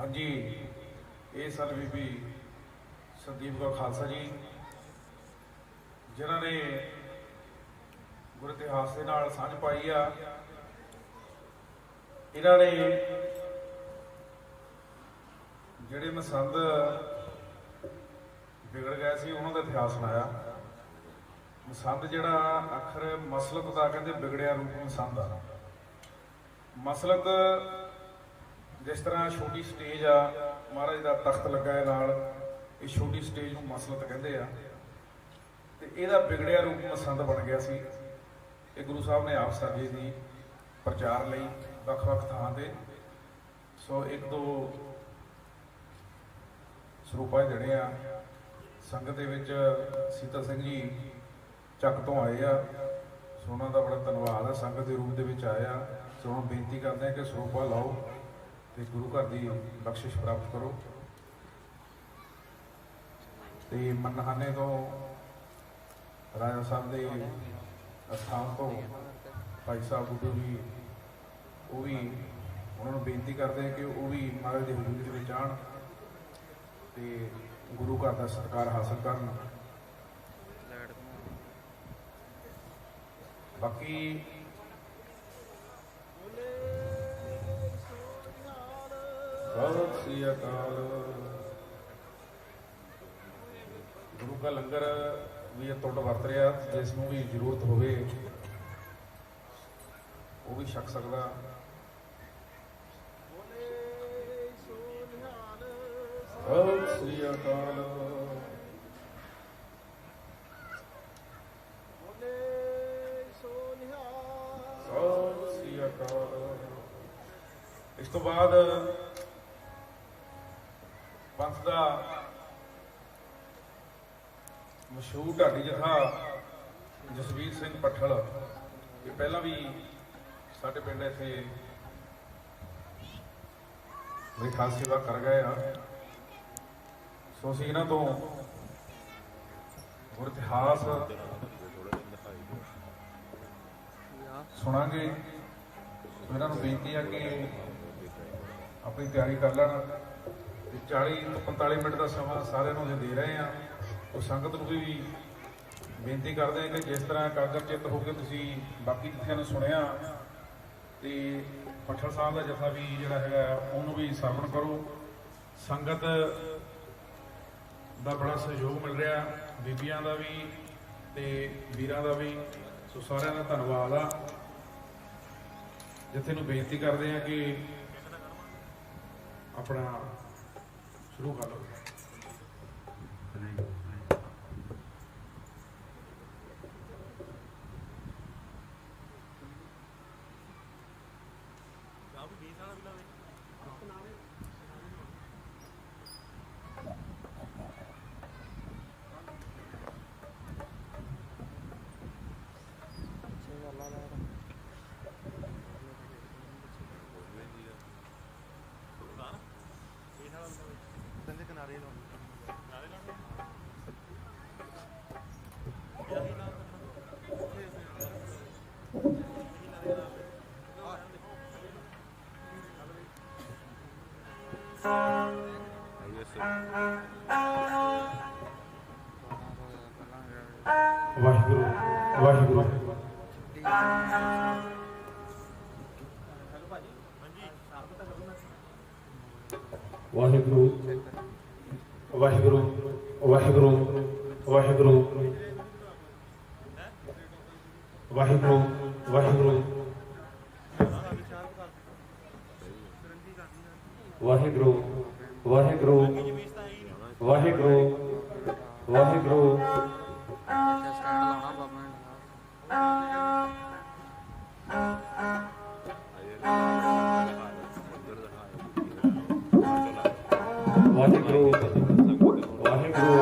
हाँ जी, ये सन बीबी संदीप कौर खालसा जी, जिन्होंने गुर इतिहास के नाल सांझ पाई आ। इन्होंने जिहड़े मसंद बिगड़ गए सी उन्हों का इतिहास सुनाया। मसंद जिहड़ा अखर मसलत का कहते बिगड़िया रूप मसंद आ। मसलत जिस तरह छोटी स्टेज आ, महाराज का तख्त लगा है नाल, इस छोटी स्टेज को मसलत कहते हैं। तो यदा बिगड़िया रूप मसंद बन गया सी। ये गुरु साहब ने आप साजे की प्रचार लई ਵੱਖ-ਵੱਖ ਥਾਂ ਤੇ सो एक दो ਸਰੂਪਾ ਜਿਹੜੇ ਆ ਸੰਗਤ ਦੇ ਵਿੱਚ ਸੀਤਾ ਸਿੰਘ ਜੀ ਚੱਕ ਤੋਂ ਆਏ ਆ। ਸੋ ਉਹਨਾਂ ਦਾ ਬੜਾ ਧੰਨਵਾਦ ਹੈ, ਸੰਗਤ ਦੇ ਰੂਪ ਦੇ ਵਿੱਚ ਆਏ ਆ। ਸੋ ਹੁਣ ਬੇਨਤੀ ਕਰਦੇ ਆ ਕਿ ਸਰੂਪਾ ਲਾਓ ਤੇ ਗੁਰੂ ਘਰ ਦੀ ਬਖਸ਼ਿਸ਼ ਪ੍ਰਾਪਤ ਕਰੋ। ਤੇ ਮਨਹਾਨੇ ਤੋਂ ਰਾਜਾ ਸਾਹਿਬ ਦੇ ਅਸਥਾਨ ਤੋਂ ਭਾਈ ਸਾਹਿਬ ਗੁੱਡੂ ਜੀ ਉਹ ਵੀ ਉਹਨਾਂ ਨੂੰ ਬੇਨਤੀ ਕਰਦੇ ਆ ਕਿ ਉਹ ਵੀ ਮਹਾਰਾਜ ਦੀ ਹਜ਼ੂਰੀ ਦੇ ਵਿੱਚ ਆਉਣ ਤੇ ਗੁਰੂ ਘਰ ਦਾ ਸਤਿਕਾਰ ਹਾਸਲ ਕਰਨ। ਬਾਕੀ ਸਤਿ ਸ੍ਰੀ ਅਕਾਲ। ਗੁਰੂ ਦਾ ਲੰਗਰ ਵੀ ਟੁੱਟ ਵਰਤ ਰਿਹਾ, ਜਿਸ ਨੂੰ ਵੀ ਜ਼ਰੂਰਤ ਹੋਵੇ ਉਹ ਵੀ ਛਕ ਸਕਦਾ। ਸਤਿ ਸ੍ਰੀ ਅਕਾਲ। ਸਤਿ ਸ੍ਰੀ ਅਕਾਲ। ਇਸ ਤੋਂ ਬਾਅਦ ਪੰਥ ਦਾ ਮਸ਼ਹੂਰ ਢਾਡੀ ਜਥਾ ਜਸਵੀਰ ਸਿੰਘ ਪੱਠਲ, ਇਹ ਪਹਿਲਾਂ ਵੀ ਸਾਡੇ ਪਿੰਡ ਇੱਥੇ ਮੇਰੀ ਖਾਸ ਸੇਵਾ ਕਰ ਗਏ ਆ। ਸੋ ਅਸੀਂ ਇਹਨਾਂ ਤੋਂ ਗੁਰ ਇਤਿਹਾਸ ਸੁਣਾਂਗੇ। ਇਹਨਾਂ ਨੂੰ ਬੇਨਤੀ ਆ ਕਿ ਆਪਣੀ ਤਿਆਰੀ ਕਰ ਲੈਣ। 40 ਤੋਂ 45 ਮਿੰਟ ਦਾ ਸਮਾਂ ਸਾਰਿਆਂ ਨੂੰ ਦੇ ਰਹੇ ਆ। ਉਹ ਸੰਗਤ ਨੂੰ ਵੀ ਬੇਨਤੀ ਕਰਦੇ ਆ ਕਿ ਜਿਸ ਤਰ੍ਹਾਂ ਕਾਗਰ ਚਿੱਤ ਹੋ ਕੇ ਤੁਸੀਂ ਬਾਕੀ ਜਥਿਆਂ ਨੂੰ ਸੁਣਿਆ ਤੇ ਪੱਠਲ ਸਾਹਿਬ ਦਾ ਜਥਾ ਵੀ ਜਿਹੜਾ ਹੈਗਾ ਉਹਨੂੰ ਵੀ ਸਰਵਣ ਕਰੋ। ਸੰਗਤ ਦਾ ਬੜਾ ਸਹਿਯੋਗ ਮਿਲ ਰਿਹਾ, ਬੀਬੀਆਂ ਦਾ ਵੀ ਤੇ ਵੀਰਾਂ ਦਾ ਵੀ। ਸੋ ਸਾਰਿਆਂ ਦਾ ਧੰਨਵਾਦ ਆ। ਜਥੇ ਨੂੰ ਬੇਨਤੀ ਕਰਦੇ ਆ ਕਿ ਆਪਣਾ ਸ਼ੁਰੂ ਕਰ ਲਓ। ਵਾਹਿਗੁਰੂ ਵਾਹਿਗੁਰੂ। ਵਾਹਿਗੁਰੂ ਵਾਹਿਗੁਰੂ ਵਾਹਿਗੁਰੂ ਵਾਹਿਗੁਰੂ ਵਾਹਿਗੁਰੂ ਵਾਹਿਗੁਰੂ ਵਾਹਿਗੁਰੂ ਵਾਹਿਗੁਰੂ ਵਾਹਿਗੁਰੂ ਵਾਹਿਗੁਰੂ। ਵਾਹਿਗੁਰੂ ਵਾਹਿਗੁਰੂ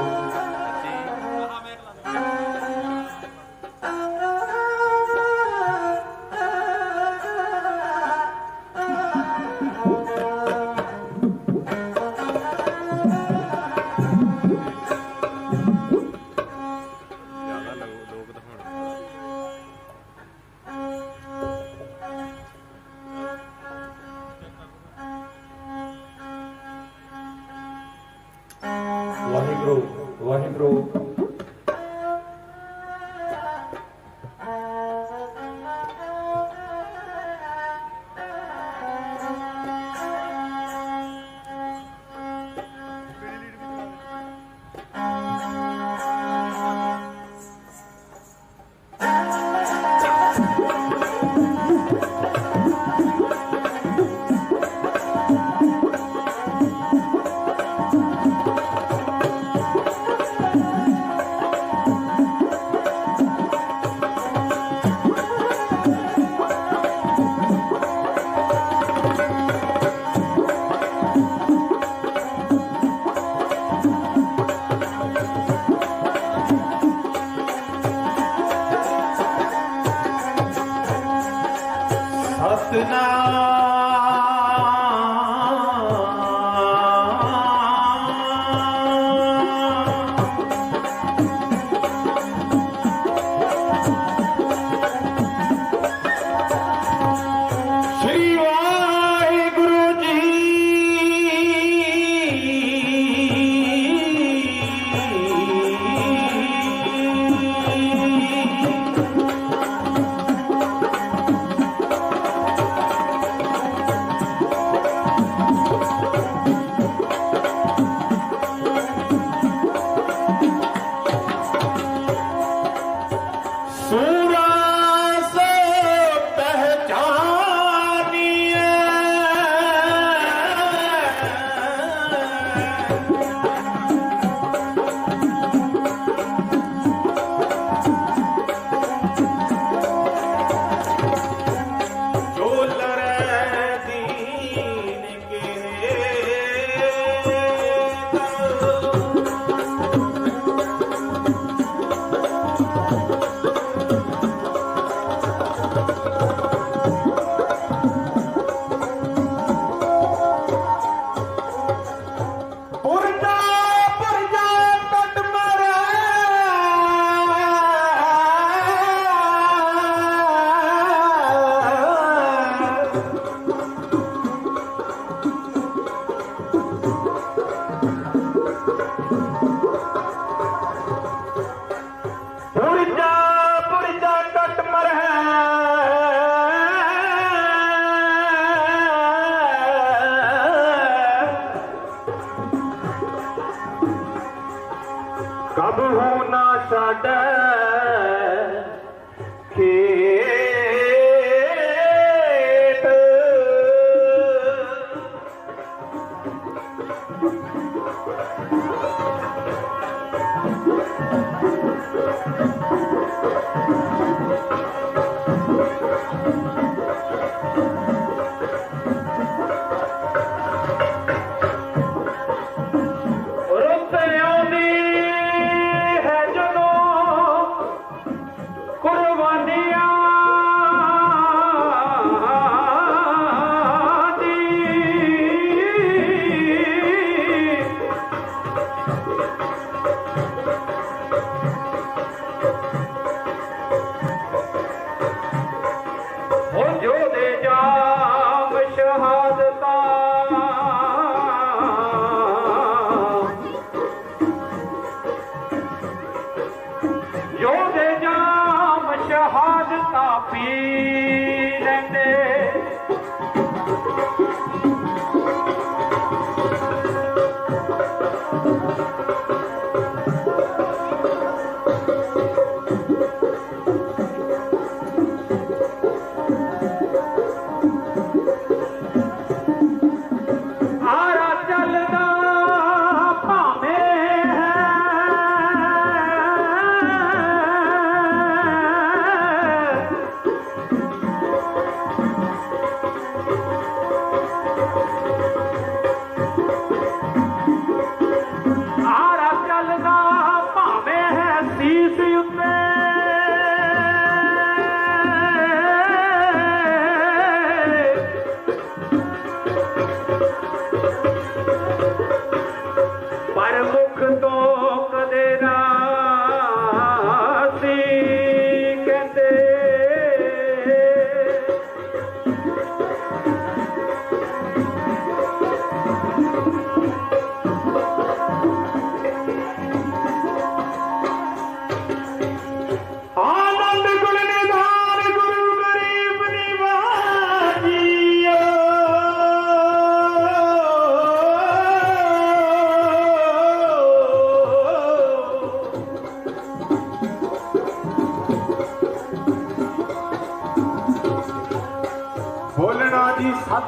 ਵਾਹਿਗੁਰੂ ਵਾਹਿਗੁਰੂ।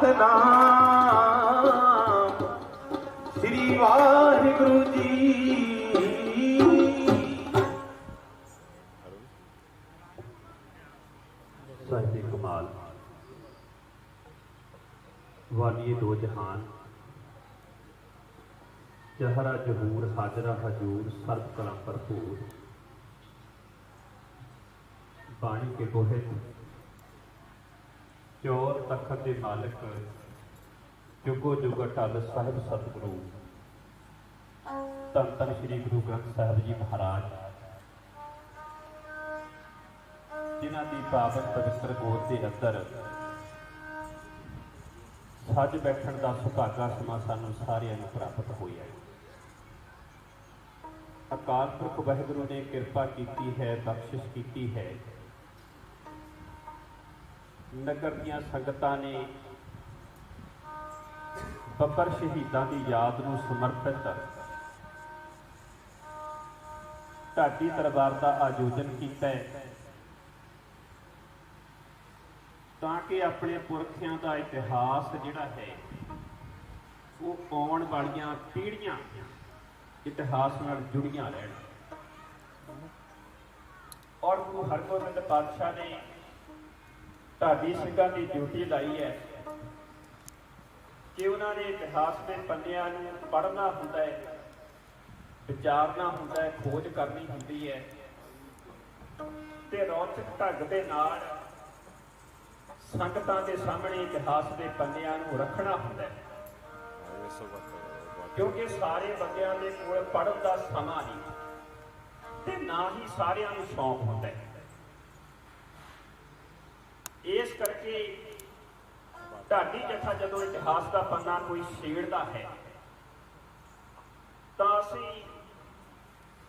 ਸਤਨਾਮ ਸ੍ਰੀ ਵਾਹਿਗੁਰੂ ਜੀ। ਸਾਹਿਬੇ ਕਮਾਲ ਵਾਲੀਏ ਦੋ ਜਹਾਨ ਜਹਰਾ ਜਹੂਰ ਹਾਜ਼ਰਾ ਹਜੂਰ ਸਰਬ ਕਲਾ ਭਰਪੂਰ ਬਾਣੀ ਕੇ ਗੋਹਿਤ ਚੋਰ ਤਖਤ ਦੇ ਮਾਲਕ ਜੁਗੋ ਜੁਗ ਅਟਲ ਸਾਹਿਬ ਸਤਿਗੁਰੂ ਧੰਨ ਧੰਨ ਸ੍ਰੀ ਗੁਰੂ ਗ੍ਰੰਥ ਸਾਹਿਬ ਜੀ ਮਹਾਰਾਜ ਜਿਨ੍ਹਾਂ ਦੀ ਪਾਵਨ ਪਵਿੱਤਰ ਗੋਦ ਦੇ ਅੰਦਰ ਸੱਜ ਬੈਠਣ ਦਾ ਸੁਭਾਗਾ ਸਮਾਂ ਸਾਨੂੰ ਸਾਰਿਆਂ ਨੂੰ ਪ੍ਰਾਪਤ ਹੋਇਆ ਹੈ। ਅਕਾਲ ਪੁਰਖ ਵਾਹਿਗੁਰੂ ਨੇ ਕਿਰਪਾ ਕੀਤੀ ਹੈ, ਬਖਸ਼ਿਸ਼ ਕੀਤੀ ਹੈ। ਨਗਰ ਦੀਆਂ ਸੰਗਤਾਂ ਨੇ ਬੱਬਰ ਸ਼ਹੀਦਾਂ ਦੀ ਯਾਦ ਨੂੰ ਸਮਰਪਿਤ ਢਾਡੀ ਦਰਬਾਰ ਦਾ ਆਯੋਜਨ ਕੀਤਾ ਹੈ ਤਾਂ ਕਿ ਆਪਣੇ ਪੁਰਖਿਆਂ ਦਾ ਇਤਿਹਾਸ ਜਿਹੜਾ ਹੈ ਉਹ ਆਉਣ ਵਾਲੀਆਂ ਪੀੜ੍ਹੀਆਂ ਇਤਿਹਾਸ ਨਾਲ ਜੁੜੀਆਂ ਰਹਿਣ। ਔਰ ਗੁਰੂ ਹਰਗੋਬਿੰਦ ਪਾਤਸ਼ਾਹ ਨੇ ਢਾਡੀ ਸਿੰਘਾਂ ਦੀ ਡਿਊਟੀ ਲਾਈ ਹੈ ਕਿ ਉਹਨਾਂ ਨੇ ਇਤਿਹਾਸ ਦੇ ਪੰਨਿਆਂ ਨੂੰ ਪੜ੍ਹਨਾ ਹੁੰਦਾ ਹੈ, ਵਿਚਾਰਨਾ ਹੁੰਦਾ ਹੈ, ਖੋਜ ਕਰਨੀ ਹੁੰਦੀ ਹੈ ਤੇ ਰੌਚਕ ਢੰਗ ਦੇ ਨਾਲ ਸੰਗਤਾਂ ਦੇ ਸਾਹਮਣੇ ਇਤਿਹਾਸ ਦੇ ਪੰਨਿਆਂ ਨੂੰ ਰੱਖਣਾ ਹੁੰਦਾ ਹੈ ਕਿਉਂਕਿ ਸਾਰੇ ਬੰਦਿਆਂ ਦੇ ਕੋਲ ਪੜ੍ਹਨ ਦਾ ਸਮਾਂ ਨਹੀਂ ਤੇ ਨਾ ਹੀ ਸਾਰਿਆਂ ਨੂੰ ਸ਼ੌਂਕ ਹੁੰਦਾ ਹੈ। ਇਸ ਕਰਕੇ ਢਾਡੀ ਜਥਾ ਜਦੋਂ ਇਤਿਹਾਸ ਦਾ ਪੰਨਾ ਕੋਈ ਛੇੜਦਾ ਹੈ ਤਾਂ ਅਸੀਂ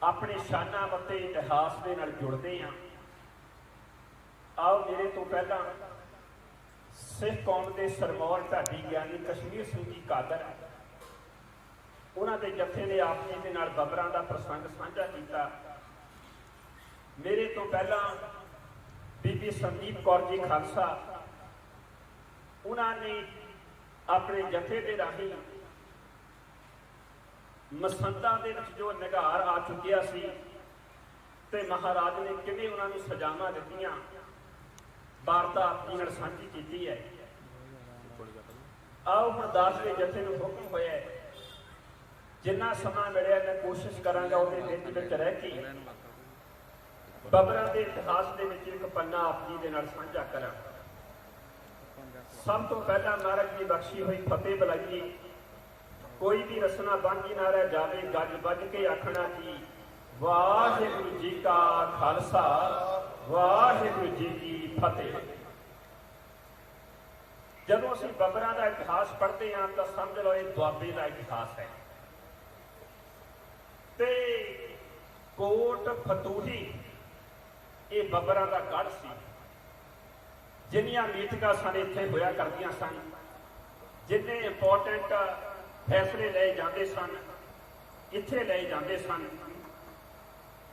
ਆਪਣੇ ਸ਼ਾਨਾਂ ਅਤੇ ਇਤਿਹਾਸ ਦੇ ਨਾਲ ਜੁੜਦੇ ਹਾਂ। ਆਓ ਮੇਰੇ ਤੋਂ ਪਹਿਲਾਂ ਸਿੱਖ ਕੌਮ ਦੇ ਸਰਮੌਰ ਢਾਡੀ ਗਿਆਨੀ ਕਸ਼ਮੀਰ ਸਿੰਘ ਜੀ ਕਾਦਰ ਉਹਨਾਂ ਦੇ ਜੱਥੇ ਨੇ ਆਪ ਜੀ ਦੇ ਨਾਲ ਬੱਬਰਾਂ ਦਾ ਪ੍ਰਸੰਗ ਸਾਂਝਾ ਕੀਤਾ। ਮੇਰੇ ਤੋਂ ਪਹਿਲਾਂ ਬੀਬੀ ਸੰਦੀਪ ਕੌਰ ਜੀ ਖਾਲਸਾ ਉਹਨਾਂ ਨੇ ਆਪਣੇ ਜੱਥੇ ਦੇ ਰਾਹੀਂ ਮਸੰਦਾਂ ਦੇ ਵਿੱਚ ਜੋ ਨਿਗਾਰ ਆ ਚੁੱਕਿਆ ਸੀ ਤੇ ਮਹਾਰਾਜ ਨੇ ਕਿਵੇਂ ਉਹਨਾਂ ਨੂੰ ਸਜ਼ਾਵਾਂ ਦਿੱਤੀਆਂ ਵਾਰਤਾ ਆਪਣੀ ਨਾਲ ਸਾਂਝੀ ਕੀਤੀ ਹੈ। ਆਓ ਹੁਣ 10ਵੇਂ ਜਥੇ ਨੂੰ ਹੁਕਮ ਹੋਇਆ ਹੈ ਜਿੰਨਾ ਸਮਾਂ ਮਿਲਿਆ ਮੈਂ ਕੋਸ਼ਿਸ਼ ਕਰਾਂਗਾ ਉਹਦੇ ਵਿੱਚ ਰਹਿ ਕੇ ਬੱਬਰਾਂ ਦੇ ਇਤਿਹਾਸ ਦੇ ਵਿੱਚ ਇੱਕ ਪੰਨਾ ਆਪ ਜੀ ਦੇ ਨਾਲ ਸਾਂਝਾ ਕਰਾਂ। ਸਭ ਤੋਂ ਪਹਿਲਾਂ ਮਹਾਰਾਜ ਦੀ ਬਖਸ਼ੀ ਹੋਈ ਫਤਿਹ ਬੁਲਾਈਏ। ਕੋਈ ਵੀ ਰਸਨਾ ਬਾਕੀ ਨਾ ਰਹਿ ਜਾਵੇ, ਗੱਜ ਵੱਜ ਕੇ ਆਖਣਾ ਜੀ ਵਾਹਿਗੁਰੂ ਜੀ ਕਾ ਖਾਲਸਾ ਵਾਹਿਗੁਰੂ ਜੀ ਕੀ ਫਤਿਹ। ਜਦੋਂ ਅਸੀਂ ਬੱਬਰਾਂ ਦਾ ਇਤਿਹਾਸ ਪੜ੍ਹਦੇ ਹਾਂ ਤਾਂ ਸਮਝ ਲਓ ਇਹ ਦੁਆਬੇ ਦਾ ਇਤਿਹਾਸ ਹੈ ਤੇ ਕੋਟ ਫਤੂਹੀ ਇਹ ਬੱਬਰਾਂ ਦਾ ਗੜ੍ਹ ਸੀ। ਜਿੰਨੀਆਂ ਮੀਟਿੰਗਾਂ ਸਾਡੇ ਇੱਥੇ ਹੋਇਆ ਕਰਦੀਆਂ ਸਨ, ਜਿੰਨੇ ਇੰਪੋਰਟੈਂਟ ਫੈਸਲੇ ਲਏ ਜਾਂਦੇ ਸਨ ਇੱਥੇ ਲਏ ਜਾਂਦੇ ਸਨ।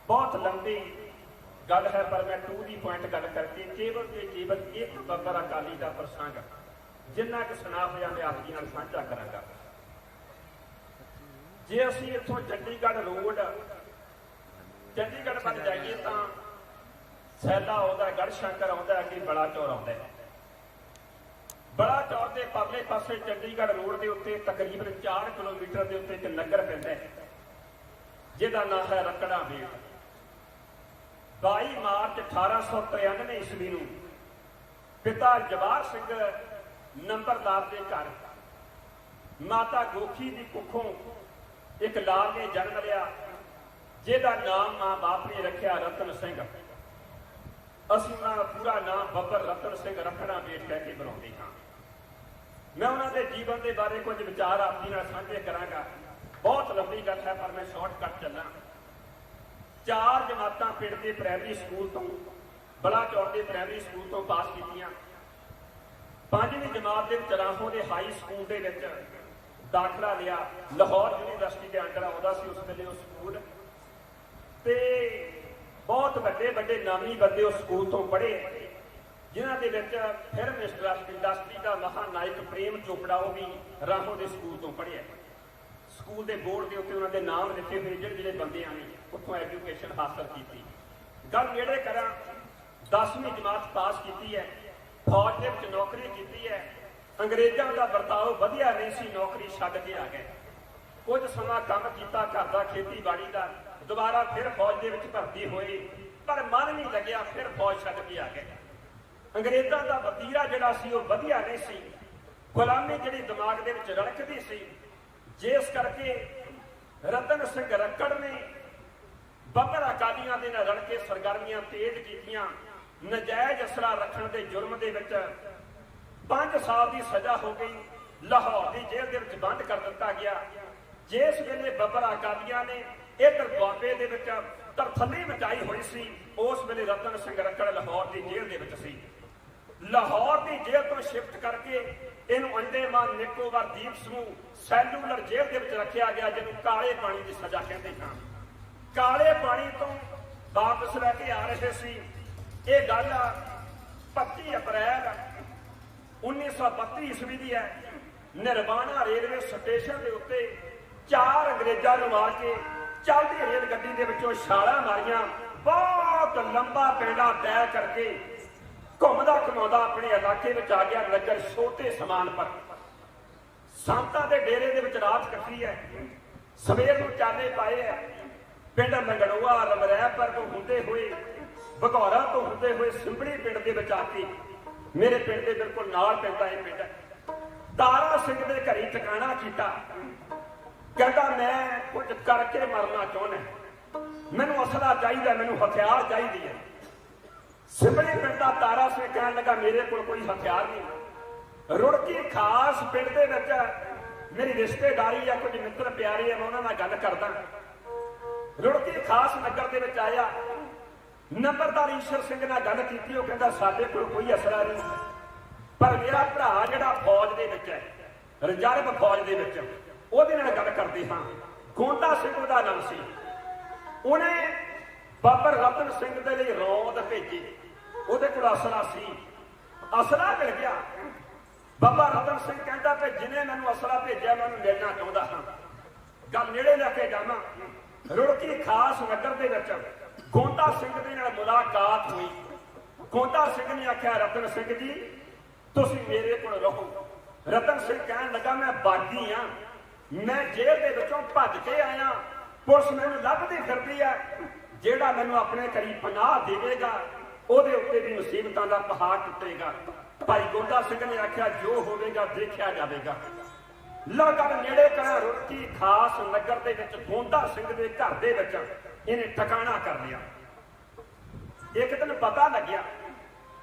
ਬਹੁਤ ਲੰਬੀ ਗੱਲ ਹੈ ਪਰ ਮੈਂ ਟੂ ਦੀ ਪੁਆਇੰਟ ਗੱਲ ਕਰਕੇ ਕੇਵਲ ਤੇ ਕੇਵਲ ਇੱਕ ਬੱਬਰ ਅਕਾਲੀ ਦਾ ਪ੍ਰਸੰਗ ਜਿੰਨਾ ਕਿ ਸੁਣਾ ਹੋਇਆ ਮੈਂ ਆਪ ਜੀ ਨਾਲ ਸਾਂਝਾ ਕਰਾਂਗਾ। ਜੇ ਅਸੀਂ ਇੱਥੋਂ ਚੰਡੀਗੜ੍ਹ ਰੋਡ ਚੰਡੀਗੜ੍ਹ ਵੱਲ ਜਾਈਏ ਤਾਂ ਸੈਲਾ ਆਉਂਦਾ, ਗੜ੍ਹ ਸ਼ੰਕਰ ਆਉਂਦਾ, ਅੱਗੇ ਬੜਾ ਚੌਰ ਆਉਂਦਾ। ਬੜਾ ਚੌਰ ਦੇ ਪਰਲੇ ਪਾਸੇ ਚੰਡੀਗੜ੍ਹ ਰੋਡ ਦੇ ਉੱਤੇ ਤਕਰੀਬਨ 4 ਕਿਲੋਮੀਟਰ ਦੇ ਉੱਤੇ ਇੱਕ ਨਗਰ ਪੈਂਦਾ ਹੈ ਜਿਹਦਾ ਨਾਂ ਹੈ ਰੱਕੜਾ ਬੇਟ। 22 ਮਾਰਚ 1893 ਈਸਵੀ ਨੂੰ ਪਿਤਾ ਜਵਾਹਰ ਸਿੰਘ ਨੰਬਰਦਾਰ ਦੇ ਘਰ ਮਾਤਾ ਗੋਖੀ ਦੀ ਕੁੱਖੋਂ ਇੱਕ ਲਾਲ ਨੇ ਜਨਮ ਲਿਆ ਜਿਹਦਾ ਨਾਮ ਮਾਂ ਬਾਪ ਨੇ ਰੱਖਿਆ ਰਤਨ ਸਿੰਘ। ਅਸੀਂ ਉਹਨਾਂ ਦਾ ਪੂਰਾ ਨਾਮ ਬੱਬਰ ਰਤਨ ਸਿੰਘ ਰੱਖਣਾ ਬੇਟ ਕਹਿ ਕੇ ਬੁਲਾਉਂਦੇ ਹਾਂ। ਮੈਂ ਉਹਨਾਂ ਦੇ ਜੀਵਨ ਦੇ ਬਾਰੇ ਕੁਝ ਵਿਚਾਰ ਆਪ ਜੀ ਨਾਲ ਸਾਂਝੇ ਕਰਾਂਗਾ। ਬਹੁਤ ਲੰਬੀ ਗੱਲ ਹੈ ਪਰ ਮੈਂ ਸ਼ਾਰਟਕਟ ਚੱਲਾਂ। 4 ਜਮਾਤਾਂ ਪਿੰਡ ਦੇ ਪ੍ਰਾਇਮਰੀ ਸਕੂਲ ਤੋਂ ਬਲਾਚੌਰ ਦੇ ਪ੍ਰਾਇਮਰੀ ਸਕੂਲ ਤੋਂ ਪਾਸ ਕੀਤੀਆਂ। 5ਵੀਂ ਜਮਾਤ ਦੇ ਵਿੱਚ ਰਾਹੋਂ ਦੇ ਹਾਈ ਸਕੂਲ ਦੇ ਵਿੱਚ ਦਾਖਲਾ ਲਿਆ। ਲਾਹੌਰ ਯੂਨੀਵਰਸਿਟੀ ਦੇ ਅੰਡਰ ਆਉਂਦਾ ਸੀ ਉਸ ਵੇਲੇ ਉਹ ਸਕੂਲ ਤੇ ਬਹੁਤ ਵੱਡੇ ਵੱਡੇ ਨਾਮੀ ਬੰਦੇ ਉਸ ਸਕੂਲ ਤੋਂ ਪੜ੍ਹੇ ਜਿਨ੍ਹਾਂ ਦੇ ਵਿੱਚ ਫਿਲਮ ਇੰਡਸਟਰੀ ਦਾ ਮਹਾਨਾਇਕ ਪ੍ਰੇਮ ਚੋਪੜਾ ਉਹ ਵੀ ਰਾਹੋਂ ਦੇ ਸਕੂਲ ਤੋਂ ਪੜ੍ਹਿਆ। ਸਕੂਲ ਦੇ ਬੋਰਡ ਦੇ ਉੱਤੇ ਉਹਨਾਂ ਦੇ ਨਾਮ ਲਿਖੇ ਹੋਏ ਜਿਹੜੇ ਬੰਦਿਆਂ ਨੇ ਉੱਥੋਂ ਐਜੂਕੇਸ਼ਨ ਹਾਸਲ ਕੀਤੀ। ਗੱਲ ਨੇੜੇ ਕਰਾਂ, 10ਵੀਂ ਜਮਾਤ ਪਾਸ ਕੀਤੀ ਹੈ, ਫੌਜ ਦੇ ਵਿੱਚ ਨੌਕਰੀ ਕੀਤੀ ਹੈ। ਅੰਗਰੇਜ਼ਾਂ ਦਾ ਵਰਤਾਓ ਵਧੀਆ ਨਹੀਂ ਸੀ, ਨੌਕਰੀ ਛੱਡ ਕੇ ਆ ਗਏ। ਕੁਝ ਸਮਾਂ ਕੰਮ ਕੀਤਾ ਘਰ ਦਾ, ਖੇਤੀਬਾੜੀ ਦਾ, ਦੁਬਾਰਾ ਫਿਰ ਫੌਜ ਦੇ ਵਿੱਚ ਭਰਤੀ ਹੋਏ, ਪਰ ਮਨ ਨਹੀਂ ਲੱਗਿਆ, ਫਿਰ ਫੌਜ ਛੱਡ ਕੇ ਆ ਗਏ। ਅੰਗਰੇਜ਼ਾਂ ਦਾ ਵਤੀਰਾ ਜਿਹੜਾ ਸੀ ਉਹ ਵਧੀਆ ਨਹੀਂ ਸੀ, ਗੁਲਾਮੀ ਜਿਹੜੀ ਦਿਮਾਗ ਦੇ ਵਿੱਚ ਰੜਕਦੀ ਸੀ, ਜਿਸ ਕਰਕੇ ਰਤਨ ਸਿੰਘ ਰੱਕੜ ਨੇ ਬੱਬਰ ਅਕਾਲੀਆਂ ਦੇ ਨਾਲ ਰਲ ਕੇ ਸਰਗਰਮੀਆਂ ਤੇਜ਼ ਕੀਤੀਆਂ। ਨਜਾਇਜ਼ ਅਸਲਾ ਰੱਖਣ ਦੇ ਜੁਰਮ ਦੇ ਵਿੱਚ 5 ਸਾਲ ਦੀ ਸਜ਼ਾ ਹੋ ਗਈ, ਲਾਹੌਰ ਦੀ ਜੇਲ੍ਹ ਦੇ ਵਿੱਚ ਬੰਦ ਕਰ ਦਿੱਤਾ ਗਿਆ। ਜਿਸ ਵੇਲੇ ਬੱਬਰ ਅਕਾਲੀਆਂ ਨੇ ਇੱਧਰ ਦੁਆਬੇ ਦੇ ਵਿੱਚ ਤਰਥੱਲੀ ਮਚਾਈ ਹੋਈ ਸੀ, ਉਸ ਵੇਲੇ ਰਤਨ ਸਿੰਘ ਰੱਕੜ ਲਾਹੌਰ ਦੀ ਜੇਲ੍ਹ ਦੇ ਵਿੱਚ ਸੀ। ਲਾਹੌਰ ਦੀ ਜੇਲ੍ਹ ਤੋਂ ਸ਼ਿਫਟ ਕਰਕੇ ਇਹਨੂੰ ਅੰਡੇਮਾਨ ਨਿਕੋਬਾਰ ਦੀਪ ਸਮੂਹ ਸੈਲੂਲਰ ਜੇਲ੍ਹ ਦੇ ਵਿੱਚ ਰੱਖਿਆ ਗਿਆ, ਜਿਹਨੂੰ ਕਾਲੇ ਪਾਣੀ ਦੀ ਸਜ਼ਾ ਕਹਿੰਦੇ ਹਨ। ਕਾਲੇ ਪਾਣੀ ਤੋਂ ਵਾਪਸ ਲੈ ਕੇ ਆ ਰਹੇ ਸੀ। ਇਹ ਗੱਲ 25 ਅਪ੍ਰੈਲ 1932 ਈਸਵੀ ਦੀ ਹੈ। ਨਿਰਵਾਣਾ ਰੇਲਵੇ ਸਟੇਸ਼ਨ ਦੇ ਉੱਤੇ 4 ਅੰਗਰੇਜ਼ਾਂ ਨੂੰ ਮਾਰ ਕੇ ਚੱਲਦੀ ਰੇਲ ਗੱਡੀ ਦੇ ਵਿੱਚੋਂ ਛਾਲਾਂ ਮਾਰੀਆਂ। ਬਹੁਤ ਲੰਬਾ ਪੈਂਡਾ ਤੈਅ ਕਰਕੇ ਘੁੰਮਦਾ ਘੁਮਾਉਂਦਾ ਆਪਣੇ ਇਲਾਕੇ ਵਿੱਚ ਆ ਗਿਆ। ਨਗਰ ਛੋਟੇ ਸਮਾਨ ਪਰ ਸੰਤਾਂ ਦੇ ਡੇਰੇ ਦੇ ਵਿੱਚ ਰਾਤ ਕੱਟੀ ਹੈ। ਸਵੇਰ ਨੂੰ ਚਾਲੇ ਪਾਏ ਹੈ। ਪਿੰਡ ਲੰਗੜੋਆ ਰਮਰੈਪਰ ਤੋਂ ਹੁੰਦੇ ਹੋਏ, ਭਗੌਰਾ ਤੋਂ ਹੁੰਦੇ ਹੋਏ ਸਿੰਬੜੀ ਪਿੰਡ ਦੇ ਵਿੱਚ ਆ ਕੇ, ਮੇਰੇ ਪਿੰਡ ਦੇ ਬਿਲਕੁਲ ਨਾਲ ਪੈਂਦਾ ਇਹ ਪਿੰਡ, ਤਾਰਾ ਸਿੰਘ ਦੇ ਘਰੀ ਟਿਕਾਣਾ ਕੀਤਾ। ਕਹਿੰਦਾ ਮੈਂ ਕੁਝ ਕਰਕੇ ਮਰਨਾ ਚਾਹੁੰਦਾ, ਮੈਨੂੰ ਅਸਲਾ ਚਾਹੀਦਾ, ਮੈਨੂੰ ਹਥਿਆਰ ਚਾਹੀਦੀ ਹੈ। ਸਿੰਬੜੀ ਪਿੰਡ ਦਾ ਤਾਰਾ ਸਿੰਘ ਕਹਿਣ ਲੱਗਾ ਮੇਰੇ ਕੋਲ ਕੋਈ ਹਥਿਆਰ ਨਹੀਂ। ਰੁੜਕੀ ਖਾਸ ਪਿੰਡ ਦੇ ਵਿੱਚ ਮੇਰੀ ਰਿਸ਼ਤੇਦਾਰੀ ਆ, ਕੁਝ ਮਿੱਤਰ ਪਿਆਰੇ ਆ, ਮੈਂ ਉਹਨਾਂ ਨਾਲ ਗੱਲ ਕਰਦਾ। ਰੁੜਕੀ ਖਾਸ ਨਗਰ ਦੇ ਵਿੱਚ ਆਇਆ, ਨੰਬਰਦਾਰ ਈਸ਼ਰ ਸਿੰਘ ਨਾਲ ਗੱਲ ਕੀਤੀ। ਉਹ ਕਹਿੰਦਾ ਸਾਡੇ ਕੋਲ ਕੋਈ ਅਸਲਾ ਨਹੀਂ, ਪਰ ਮੇਰਾ ਭਰਾ ਜਿਹੜਾ ਫੌਜ ਦੇ ਵਿੱਚ ਹੈ, ਰਿਜ਼ਰਵ ਫੌਜ ਦੇ ਵਿੱਚ, ਉਹਦੇ ਨਾਲ ਗੱਲ ਕਰਦੇ ਹਾਂ। ਗੋਂਦਾ ਸਿੰਘ ਉਹਦਾ ਨਾਮ ਸੀ। ਉਹਨੇ ਬਾਬਰ ਰਤਨ ਸਿੰਘ ਦੇ ਲਈ ਰੌਂਦ ਭੇਜੀ, ਉਹਦੇ ਕੋਲ ਅਸਲਾ ਸੀ। ਅਸਲਾ ਮਿਲ ਗਿਆ। ਬਾਬਾ ਰਤਨ ਸਿੰਘ ਕਹਿੰਦਾ ਕਿ ਜਿਹਨੇ ਮੈਨੂੰ ਅਸਲਾ ਭੇਜਿਆ ਮੈਂ ਉਹਨੂੰ ਮਿਲਣਾ ਚਾਹੁੰਦਾ ਹਾਂ, ਗੱਲ ਨੇੜੇ ਲੈ ਕੇ ਜਾਵਾਂ। ਰੁੜਕੀ ਖਾਸ ਨਗਰ ਦੇ ਵਿੱਚ ਗੋਂਦਾ ਸਿੰਘ ਦੇ ਨਾਲ ਮੁਲਾਕਾਤ ਹੋਈ। ਗੋਂਦਾ ਸਿੰਘ ਨੇ ਆਖਿਆ ਰਤਨ ਸਿੰਘ ਜੀ ਤੁਸੀਂ ਮੇਰੇ ਕੋਲ ਰਹੋ। ਰਤਨ ਸਿੰਘ ਕਹਿਣ ਲੱਗਾ ਮੈਂ ਬਾਗੀ ਹਾਂ, ਮੈਂ ਜੇਲ੍ਹ ਦੇ ਵਿੱਚੋਂ ਭੱਜ ਕੇ ਆਇਆ, ਪੁਲਿਸ ਮੈਨੂੰ ਲੱਭਦੀ ਫਿਰਦੀ ਹੈ। ਜਿਹੜਾ ਮੈਨੂੰ ਆਪਣੇ ਘਰੀ ਪਨਾਹ ਦੇਵੇਗਾ ਉਹਦੇ ਉੱਤੇ ਵੀ ਮੁਸੀਬਤਾਂ ਦਾ ਪਹਾੜ ਟੁੱਟੇਗਾ। ਭਾਈ ਗੋਂਦਾ ਸਿੰਘ ਨੇ ਆਖਿਆ ਜੋ ਹੋਵੇਗਾ ਦੇਖਿਆ ਜਾਵੇਗਾ। ਲਗਾਤਾਰ ਨੇੜੇ ਕਰਾਂ ਰੁੜਕੀ ਖਾਸ ਨਗਰ ਦੇ ਵਿੱਚ ਗੋਂਦਾ ਸਿੰਘ ਦੇ ਘਰ ਦੇ ਵਿੱਚ ਇਹਨੇ ਟਿਕਾਣਾ ਕਰ ਲਿਆ। ਇੱਕ ਦਿਨ ਪਤਾ ਲੱਗਿਆ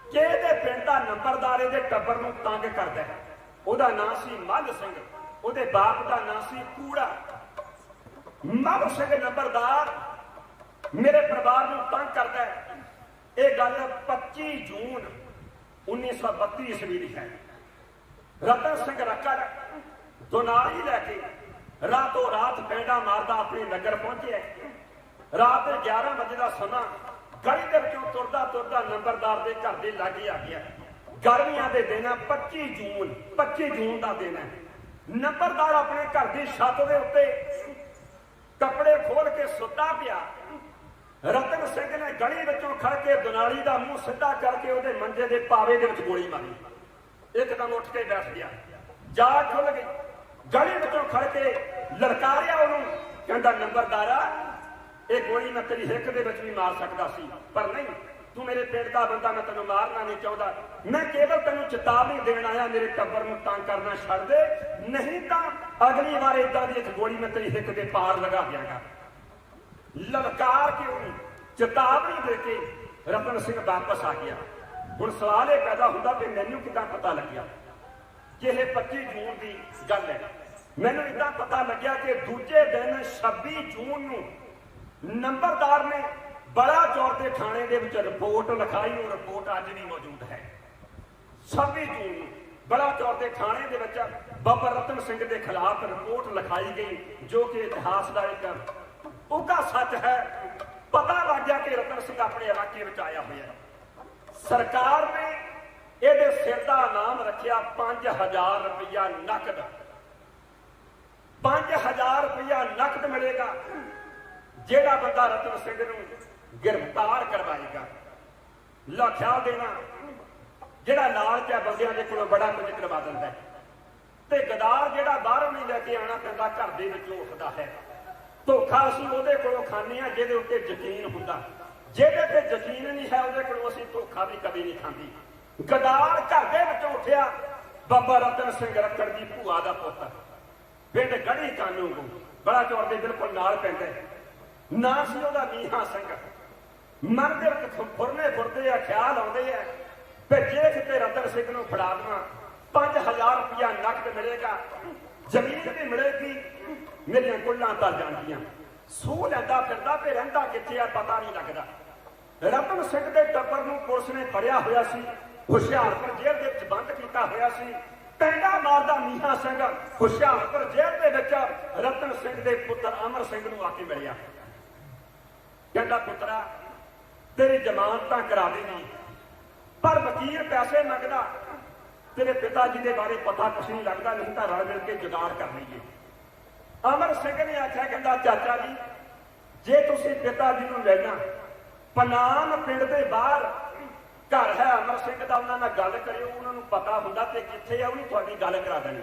ਕਿ ਇਹਦੇ ਪਿੰਡ ਦਾ ਨੰਬਰਦਾਰ ਇਹਦੇ ਟੱਬਰ ਨੂੰ ਤੰਗ ਕਰਦਾ ਹੈ। ਉਹਦਾ ਨਾਂ ਸੀ ਮੱਲ ਸਿੰਘ, ਉਹਦੇ ਬਾਪ ਦਾ ਨਾਂ ਸੀ ਕੂੜਾ। ਮੱਲ ਸਿੰਘ ਨੰਬਰਦਾਰ ਮੇਰੇ ਪਰਿਵਾਰ ਨੂੰ ਤੰਗ ਕਰਦਾ ਹੈ। ਇਹ ਗੱਲ 25 ਜੂਨ 1932 ਈਸਵੀ ਦੀ ਹੈ। ਰਤਨ ਸਿੰਘ ਰੱਕੜ ਦੁਨਾਲੀ ਲੈ ਕੇ ਰਾਤੋਂ ਰਾਤ ਪੈਂਡਾ ਮਾਰਦਾ ਆਪਣੇ ਨਗਰ ਪਹੁੰਚਿਆ। ਰਾਤ ਦੇ 11 ਵਜੇ ਦਾ ਸਮਾਂ, ਗਲੀ ਦੇ ਵਿੱਚੋਂ ਤੁਰਦਾ ਤੁਰਦਾ ਨੰਬਰਦਾਰ ਦੇ ਘਰ ਦੇ ਲਾਗੇ ਆ ਗਿਆ। ਗਰਮੀਆਂ ਦੇ ਦਿਨ 25 ਜੂਨ ਦਾ ਦਿਨ ਹੈ। ਨੰਬਰਦਾਰ ਆਪਣੇ ਘਰ ਦੀ ਛੱਤ ਦੇ ਉੱਤੇ ਕੱਪੜੇ ਖੋਲ ਕੇ ਸੁੱਤਾ ਪਿਆ। ਰਤਨ ਸਿੰਘ ਨੇ ਗਲੀ ਵਿੱਚੋਂ ਖੜ ਕੇ ਦੁਨਾਲੀ ਦਾ ਮੂੰਹ ਸਿੱਧਾ ਕਰਕੇ ਉਹਦੇ ਮੰਜੇ ਦੇ ਪਾਵੇ ਦੇ ਵਿੱਚ ਗੋਲੀ ਮਾਰੀ। ਇੱਕਦਮ ਉੱਠ ਕੇ ਬੈਠ ਗਿਆ, ਜਾ ਖੁੱਲ ਗਈ। ਗਲੀ ਵਿੱਚੋਂ ਖੜ ਕੇ ਲਲਕਾਰਿਆ ਉਹਨੂੰ, ਕਹਿੰਦਾ ਨੰਬਰਦਾਰਾ ਇਹ ਗੋਲੀ ਮੈਂ ਤੇਰੀ ਹਿੱਕ ਦੇ ਵਿੱਚ ਵੀ ਮਾਰ ਸਕਦਾ ਸੀ, ਪਰ ਨਹੀਂ, ਤੂੰ ਮੇਰੇ ਪਿੰਡ ਦਾ ਬੰਦਾ, ਮੈਂ ਤੈਨੂੰ ਮਾਰਨਾ ਨਹੀਂ ਚਾਹੁੰਦਾ। ਮੈਂ ਕੇਵਲ ਤੈਨੂੰ ਚੇਤਾਵਨੀ ਦੇਣ ਆਇਆ, ਮੇਰੇ ਟੱਬਰ ਨੂੰ ਤੰਗ ਕਰਨਾ ਛੱਡ ਦੇ, ਨਹੀਂ ਤਾਂ ਅਗਲੀ ਵਾਰ ਏਦਾਂ ਦੀ ਇੱਕ ਗੋਲੀ ਮੈਂ ਤੇਰੀ ਹਿੱਕ ਦੇ ਪਾਰ ਲਗਾ ਦਿਆਂਗਾ। ਲਲਕਾਰ ਕੇ ਉਹਨੂੰ ਚੇਤਾਵਨੀ ਦੇ ਕੇ ਰਤਨ ਸਿੰਘ ਵਾਪਸ ਆ ਗਿਆ। ਹੁਣ ਸਵਾਲ ਇਹ ਪੈਦਾ ਹੁੰਦਾ ਕਿ ਮੈਨੂੰ ਕਿੱਦਾਂ ਪਤਾ ਲੱਗਿਆ ਕਿ ਇਹ 25 ਜੂਨ ਦੀ ਗੱਲ ਹੈ। ਮੈਨੂੰ ਇਦਾਂ ਪਤਾ ਲੱਗਿਆ ਕਿ ਦੂਜੇ ਦਿਨ 26 ਜੂਨ ਨੂੰ ਨੰਬਰਦਾਰ ਨੇ ਬੜਾ ਚੌਰ ਦੇ ਥਾਣੇ ਦੇ ਵਿੱਚ ਰਿਪੋਰਟ ਲਿਖਾਈ। ਉਹ ਰਿਪੋਰਟ ਅੱਜ ਵੀ ਮੌਜੂਦ ਹੈ। 26 ਜੂਨ ਨੂੰ ਬੜਾ ਚੌਰ ਦੇ ਥਾਣੇ ਦੇ ਵਿੱਚ ਬਾਬਾ ਰਤਨ ਸਿੰਘ ਦੇ ਖਿਲਾਫ ਰਿਪੋਰਟ ਲਿਖਾਈ ਗਈ, ਜੋ ਕਿ ਇਤਿਹਾਸ ਦਾ ਇੱਕ ਉੱਘਾ ਸੱਚ ਹੈ। ਪਤਾ ਲੱਗ ਗਿਆ ਕਿ ਰਤਨ ਸਿੰਘ ਆਪਣੇ ਇਲਾਕੇ ਵਿੱਚ ਆਇਆ ਹੋਇਆ। ਸਰਕਾਰ ਨੇ ਇਹਦੇ ਸਿਰ ਦਾ ਇਨਾਮ ਰੱਖਿਆ 5000 ਰੁਪਇਆ ਨਕਦ। 5000 ਰੁਪਇਆ ਨਕਦ ਮਿਲੇਗਾ ਜਿਹੜਾ ਬੰਦਾ ਰਤਨ ਸਿੰਘ ਨੂੰ ਗ੍ਰਿਫਤਾਰ ਕਰਵਾਏਗਾ। ਲਾ ਖਿਆਲ ਦੇਣਾ, ਜਿਹੜਾ ਲਾਲਚ ਹੈ ਬੰਦਿਆਂ ਦੇ ਕੋਲੋਂ ਬੜਾ ਕੁਝ ਕਰਵਾ ਦਿੰਦਾ ਹੈ, ਤੇ ਗਦਾਰ ਜਿਹੜਾ ਬਾਹਰੋਂ ਨਹੀਂ ਲੈ ਕੇ ਆਉਣਾ ਪੈਂਦਾ, ਘਰ ਦੇ ਵਿੱਚੋਂ ਉੱਠਦਾ ਹੈ। ਧੋਖਾ ਅਸੀਂ ਉਹਦੇ ਕੋਲੋਂ ਖਾਂਦੇ ਹਾਂ ਜਿਹਦੇ ਉੱਤੇ ਯਕੀਨ ਹੁੰਦਾ, ਜਿਹਦੇ ਤੇ ਯਕੀਨ ਨਹੀਂ ਹੈ ਉਹਦੇ ਕੋਲੋਂ ਅਸੀਂ ਧੋਖਾ ਵੀ ਕਦੇ ਨਹੀਂ ਖਾਂਦੀ। ਗਦਾਰ ਘਰ ਦੇ ਵਿੱਚੋਂ ਉੱਠਿਆ ਬਾਬਾ ਰਤਨ ਸਿੰਘ ਰੱਖੜ ਦੀ ਭੂਆ ਦਾ ਪੁੱਤ, ਪਿੰਡ ਗੜੀ ਕਾਨੂੰ ਨੂੰ ਬੜਾ ਚੌੜ ਦੇ ਬਿਲਕੁਲ ਨਾਲ ਪੈਂਦਾ। ਨਾਂ ਸੀ ਉਹਦਾ ਮੀਹਾਂ ਸਿੰਘ। ਮਨ ਦੇ ਵਿੱਚ ਫੁਰਨੇ ਫੁਰਦੇ ਆ, ਖਿਆਲ ਆਉਂਦੇ ਆ ਤੇ ਜੇ ਕਿਤੇ ਰਤਨ ਸਿੰਘ ਨੂੰ ਫੜਾ ਦੇਵਾਂ 5000 ਰੁਪਇਆ ਨਕਦ ਮਿਲੇਗਾ, ਜ਼ਮੀਨ ਵੀ ਮਿਲੇਗੀ, ਮੇਰੀਆਂ ਕੁੱਲਾਂ ਤਰ ਜਾਣਗੀਆਂ। ਸੂਹ ਲੈਂਦਾ ਫਿਰਦਾ ਤੇ ਰਹਿੰਦਾ ਕਿੱਥੇ ਆ ਪਤਾ ਨਹੀਂ ਲੱਗਦਾ। ਰਤਨ ਸਿੰਘ ਦੇ ਟੱਬਰ ਨੂੰ ਪੁਲਿਸ ਨੇ ਫੜਿਆ ਹੋਇਆ ਸੀ, ਹੁਸ਼ਿਆਰਪੁਰ ਜੇਲ੍ਹ ਦੇ ਵਿੱਚ ਬੰਦ ਕੀਤਾ ਹੋਇਆ ਸੀ। ਪੈਂਡਾ ਮਾਰਦਾ ਮੀਹਾਂ ਸਿੰਘ ਹੁਸ਼ਿਆਰਪੁਰ ਜੇਲ੍ਹ ਦੇ ਵਿੱਚ ਰਤਨ ਸਿੰਘ ਦੇ ਪੁੱਤਰ ਅਮਰ ਸਿੰਘ ਨੂੰ ਆ ਕੇ ਮਿਲਿਆ। ਕਹਿੰਦਾ ਪੁੱਤਰਾ ਤੇਰੀ ਜ਼ਮਾਨਤਾਂ ਕਰਾ ਦੇਣੀ, ਪਰ ਵਕੀਲ ਪੈਸੇ ਮੰਗਦਾ, ਤੇਰੇ ਪਿਤਾ ਜੀ ਦੇ ਬਾਰੇ ਪਤਾ ਕੁਛ ਨਹੀਂ ਲੱਗਦਾ, ਨਹੀਂ ਤਾਂ ਰਲ ਮਿਲ ਕੇ ਜੁਗਾੜ ਕਰ ਲਈਏ। ਅਮਰ ਸਿੰਘ ਨੇ ਆਖਿਆ, ਕਹਿੰਦਾ ਚਾਚਾ ਜੀ ਜੇ ਤੁਸੀਂ ਪਿਤਾ ਜੀ ਨੂੰ ਲੈਣਾ, ਪਨਾਮ ਪਿੰਡ ਦੇ ਬਾਹਰ ਘਰ ਹੈ ਅਮਰ ਸਿੰਘ ਦਾ, ਉਹਨਾਂ ਨਾਲ ਗੱਲ ਕਰਿਓ, ਉਹਨਾਂ ਨੂੰ ਪਤਾ ਹੁੰਦਾ ਤੇ ਕਿੱਥੇ ਆ, ਉਹਨੇ ਤੁਹਾਡੀ ਗੱਲ ਕਰਾ ਦੇਣੀ।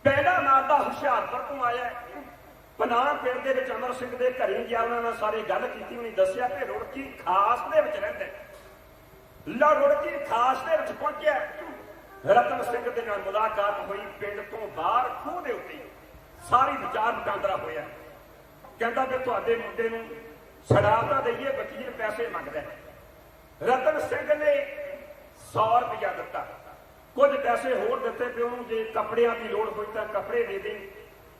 ਪਹਿਲਾ ਮਾਰਦਾ ਹੁਸ਼ਿਆਰਪੁਰ ਤੋਂ ਆਇਆ, ਪਨਾਮ ਪਿੰਡ ਦੇ ਵਿੱਚ ਅਮਰ ਸਿੰਘ ਦੇ ਘਰੇ ਗਿਆ, ਉਹਨਾਂ ਨਾਲ ਸਾਰੀ ਗੱਲ ਕੀਤੀ। ਉਹਨੇ ਦੱਸਿਆ ਕਿ ਰੁੜਕੀ ਖਾਸ ਦੇ ਵਿੱਚ ਰਹਿੰਦਾ। ਲਾ ਰੁੜਕੀ ਖਾਸ ਦੇ ਵਿੱਚ ਪਹੁੰਚਿਆ, ਰਤਨ ਸਿੰਘ ਦੇ ਨਾਲ ਮੁਲਾਕਾਤ ਹੋਈ। ਪਿੰਡ ਤੋਂ ਬਾਹਰ ਖੂਹ ਦੇ ਉੱਤੇ ਸਾਰੀ ਵਿਚਾਰ ਵਟਾਂਦਰਾ ਹੋਇਆ। ਕਹਿੰਦਾ ਕਿ ਤੁਹਾਡੇ ਮੁੰਡੇ ਨੂੰ ਛਡਾ ਤਾਂ ਦਈਏ, ਵਕੀਲ ਪੈਸੇ ਮੰਗਦਾ। ਰਤਨ ਸਿੰਘ ਨੇ 100 ਰੁਪਇਆ ਦਿੱਤਾ, ਕੁਝ ਪੈਸੇ ਹੋਰ ਦਿੱਤੇ ਤੇ ਉਹਨੂੰ ਜੇ ਕੱਪੜਿਆਂ ਦੀ ਲੋੜ ਹੋਈ ਤਾਂ ਕੱਪੜੇ ਦੇ ਦੇ,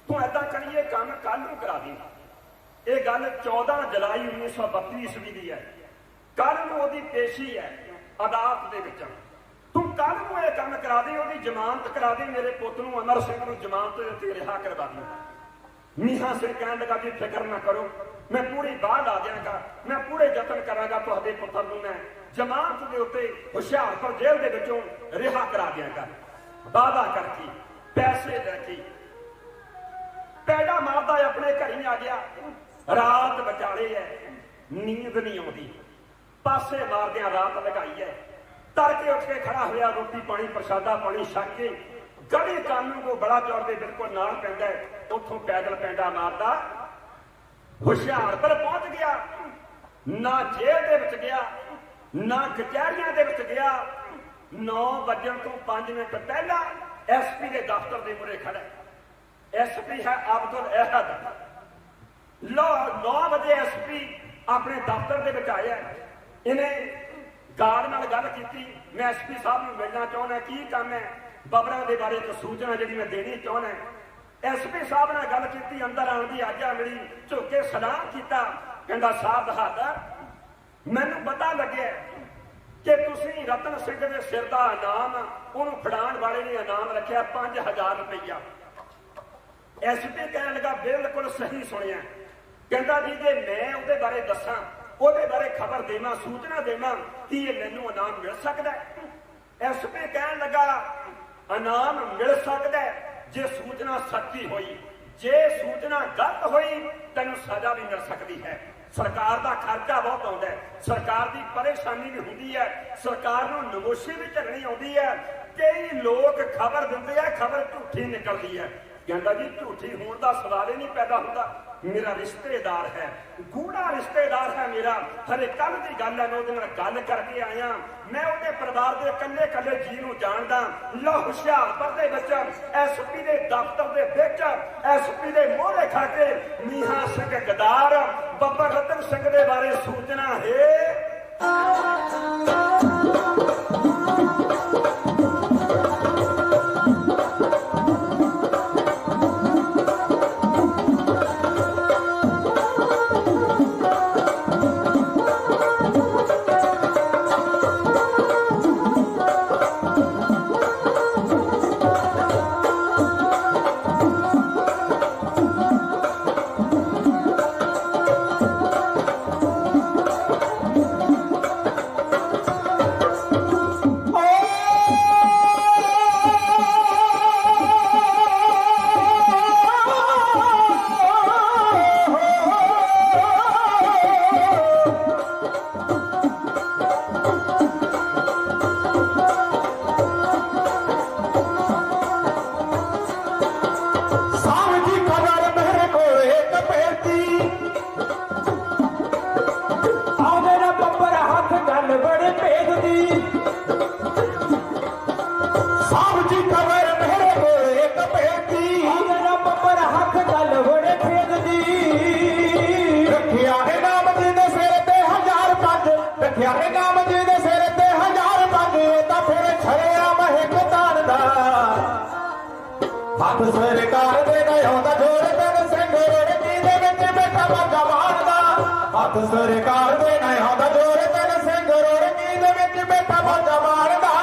ਤੂੰ ਏਦਾਂ ਕਰੀਏ ਕੰਮ ਕੱਲ ਨੂੰ ਕਰਾ ਦੇ। ਇਹ ਗੱਲ 14 ਜੁਲਾਈ 1932 ਈਸਵੀ ਦੀ ਹੈ। ਕੱਲ ਨੂੰ ਉਹਦੀ ਪੇਸ਼ੀ ਹੈ ਅਦਾਲਤ ਦੇ ਵਿੱਚ, ਤੂੰ ਕੱਲ ਨੂੰ ਇਹ ਕੰਮ ਕਰਾ ਦੇ, ਉਹਦੀ ਜ਼ਮਾਨਤ ਕਰਾ ਦੇ, ਮੇਰੇ ਪੁੱਤ ਨੂੰ ਅਮਰ ਸਿੰਘ ਨੂੰ ਜ਼ਮਾਨਤ ਦੇ ਉੱਤੇ ਰਿਹਾ ਕਰਵਾ ਦੇ। ਮੀਹਾਂ ਸਿੰਘ ਕਹਿਣ ਲੱਗਾ ਵੀ ਫਿਕਰ ਨਾ ਕਰੋ, ਮੈਂ ਪੂਰੀ ਬਾਹ ਲਾ ਦਿਆਂਗਾ, ਮੈਂ ਪੂਰੇ ਯਤਨ ਕਰਾਂਗਾ, ਤੁਹਾਡੇ ਪੁੱਤਰ ਨੂੰ ਮੈਂ ਜ਼ਮਾਨਤ ਦੇ ਉੱਤੇ ਹੁਸ਼ਿਆਰਪੁਰ ਜੇਲ੍ਹ ਦੇ ਵਿੱਚੋਂ ਰਿਹਾ ਕਰਾ ਦਿਆਂਗਾ। ਵਾਅਦਾ ਕਰਕੇ ਪੈਸੇ ਲੈ ਕੇ ਪੈੜਾ ਮਾਰਦਾ ਆਪਣੇ ਘਰ ਹੀ ਆ ਗਿਆ। ਰਾਤ ਵਿਚਾਲੇ ਹੈ, ਨੀਂਦ ਨਹੀਂ ਆਉਂਦੀ, ਪਾਸੇ ਮਾਰਦਿਆਂ ਰਾਤ ਲਗਾਈ ਹੈ। ਤੜਕੇ ਉੱਠ ਕੇ ਖੜਾ ਹੋਇਆ, ਰੋਟੀ ਪਾਣੀ ਪ੍ਰਸ਼ਾਦਾ ਪਾਣੀ ਛਕ ਕੇ ਗੜੀ ਕਾਨੂੰ ਕੋ ਬੜਾ ਚੌੜ ਦੇ ਬਿਲਕੁਲ ਨਾਲ ਪੈਂਦਾ, ਉੱਥੋਂ ਪੈਦਲ ਪੈਂਡਾ ਮਾਰਦਾ ਹੁਸ਼ਿਆਰਪੁਰ ਪਹੁੰਚ ਗਿਆ। ਨਾ ਜੇਲ੍ਹ ਦੇ ਵਿੱਚ ਗਿਆ, ਨਾ ਕਚਹਿਰੀਆਂ ਦੇ ਵਿੱਚ ਗਿਆ। 9 ਵਜਣ ਤੋਂ 5 ਮਿੰਟ ਪਹਿਲਾਂ ਐਸਪੀ ਦੇ ਦਫ਼ਤਰ ਦੇ ਮੂਹਰੇ ਖੜਾ। ਐਸਪੀ ਹੈ ਅਬਦੁਲ ਅਹਿਦ। 9 ਵਜੇ ਐਸਪੀ ਆਪਣੇ ਦਫ਼ਤਰ ਦੇ ਵਿੱਚ ਆਇਆ। ਇਹਨੇ ਗਾਰਡ ਨਾਲ ਗੱਲ ਕੀਤੀ, ਮੈਂ ਐਸਪੀ ਸਾਹਿਬ ਨੂੰ ਮਿਲਣਾ ਚਾਹੁੰਦਾ, ਕੀ ਕੰਮ ਹੈ, ਬਬਰਾਂ ਦੇ ਬਾਰੇ ਇੱਕ ਸੂਚਨਾ ਜਿਹੜੀ ਮੈਂ ਦੇਣੀ ਚਾਹੁੰਦਾ। ਐਸਪੀ ਸਾਹਿਬ ਨਾਲ ਗੱਲ ਕੀਤੀ, ਅੰਦਰ ਆਉਣ ਦੀ ਆਗਿਆ ਮਿਲੀ, ਝੁੱਕ ਕੇ ਸਲਾਮ ਕੀਤਾ। ਕਹਿੰਦਾ ਸਾਹਿਬ ਬਹਾਦਰ, ਮੈਨੂੰ ਪਤਾ ਲੱਗਿਆ ਕਿ ਤੁਸੀਂ ਰਤਨ ਸਿੰਘ ਦੇ ਸਿਰ ਦਾ ਇਨਾਮ, ਉਹਨੂੰ ਫੜਾਉਣ ਵਾਲੇ ਨੇ ਇਨਾਮ ਰੱਖਿਆ 5000 ਰੁਪਇਆ। ਐਸਪੀ ਕਹਿਣ ਲੱਗਾ ਬਿਲਕੁਲ ਸਹੀ ਸੁਣਿਆ। ਕਹਿੰਦਾ ਜੀ ਜੇ ਮੈਂ ਉਹਦੇ ਬਾਰੇ ਦੱਸਾਂ, ਉਹਦੇ ਬਾਰੇ ਖਬਰ ਦੇਵਾਂ, ਸੂਚਨਾ ਦੇਵਾਂ, ਕੀ ਇਹ ਮੈਨੂੰ ਇਨਾਮ ਮਿਲ ਸਕਦਾ? ਐਸਪੀ ਕਹਿਣ ਲੱਗਾ ਇਨਾਮ ਮਿਲ ਸਕਦਾ ਜੇ ਸੂਚਨਾ ਸੱਚੀ ਹੋਈ, ਜੇ ਸੂਚਨਾ ਗਲਤ ਹੋਈ ਤੈਨੂੰ ਸਜ਼ਾ ਵੀ ਮਿਲ ਸਕਦੀ ਹੈ। ਸਰਕਾਰ ਦਾ ਖਰਚਾ ਬਹੁਤ ਆਉਂਦਾ ਹੈ, ਸਰਕਾਰ ਦੀ ਪਰੇਸ਼ਾਨੀ ਵੀ ਹੁੰਦੀ ਹੈ, ਸਰਕਾਰ ਨੂੰ ਨਮੋਸ਼ੀ ਵੀ ਝੱਲਣੀ ਆਉਂਦੀ ਹੈ। ਕਈ ਲੋਕ ਖਬਰ ਦਿੰਦੇ ਆ, ਖਬਰ ਝੂਠੀ ਨਿਕਲਦੀ ਹੈ। ਕਹਿੰਦਾ ਜੀ ਝੂਠੀ ਹੋਣ ਦਾ ਸਵਾਲ ਹੀ ਨਹੀਂ ਪੈਦਾ ਹੁੰਦਾ, ਮੇਰਾ ਰਿਸ਼ਤੇਦਾਰ ਹੈ, ਗੂੜਾ ਰਿਸ਼ਤੇਦਾਰ ਹੈ ਮੇਰਾ, ਹਰੇ ਕੱਲ ਦੀ ਗੱਲ ਹੈ, ਮੈਂ ਉਹਦੇ ਨਾਲ ਗੱਲ ਕਰਕੇ ਆਇਆ, ਮੈਂ ਉਹਦੇ ਪਰਿਵਾਰ ਦੇ ਇਕੱਲੇ ਇਕੱਲੇ ਜੀ ਨੂੰ ਜਾਣਦਾ। ਲੋ ਹੁਸ਼ਿਆਰਪੁਰ ਦੇ ਵਿੱਚ ਐਸਪੀ ਦੇ ਦਫ਼ਤਰ ਦੇ ਵਿੱਚ ਐਸਪੀ ਦੇ ਮੋਹਰੇ ਖਾ ਕੇ ਮੀਹਾਂ ਸਿੰਘ ਗਦਾਰ ਬਾਬਾ ਰਤਨ ਸਿੰਘ ਦੇ ਬਾਰੇ ਸੂਚਨਾ ਹੈ। पर हक गल बड़े खेद दी रखिया है नाम जी दे सिर ते 1005 रखिया है नाम जी दे सिर ते 1005 तां फिर छड़िया महक तान दा हथ सरकार दे ना आउंदा जोर तन सिंह रुड़की दे विच बैठा बाजा मारदा हथ सरकार दे ना आउंदा जोर तन सिंह रुड़की दे विच बैठा बाजा मारदा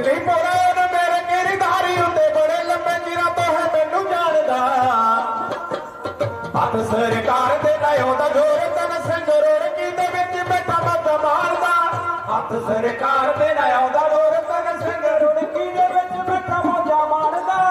नहीं पोरा मेरे गिरधारी होंदे बड़े लंबे चिरा तो है मैनू जानदा हथ सरकार दे ना आउंदा जोर तन सिंह रुड़की दे विच बैठा बाजा मारदा हथ सरकार दे ना आउंदा जोर तन सिंह रुड़की दे विच बैठा बाजा मारदा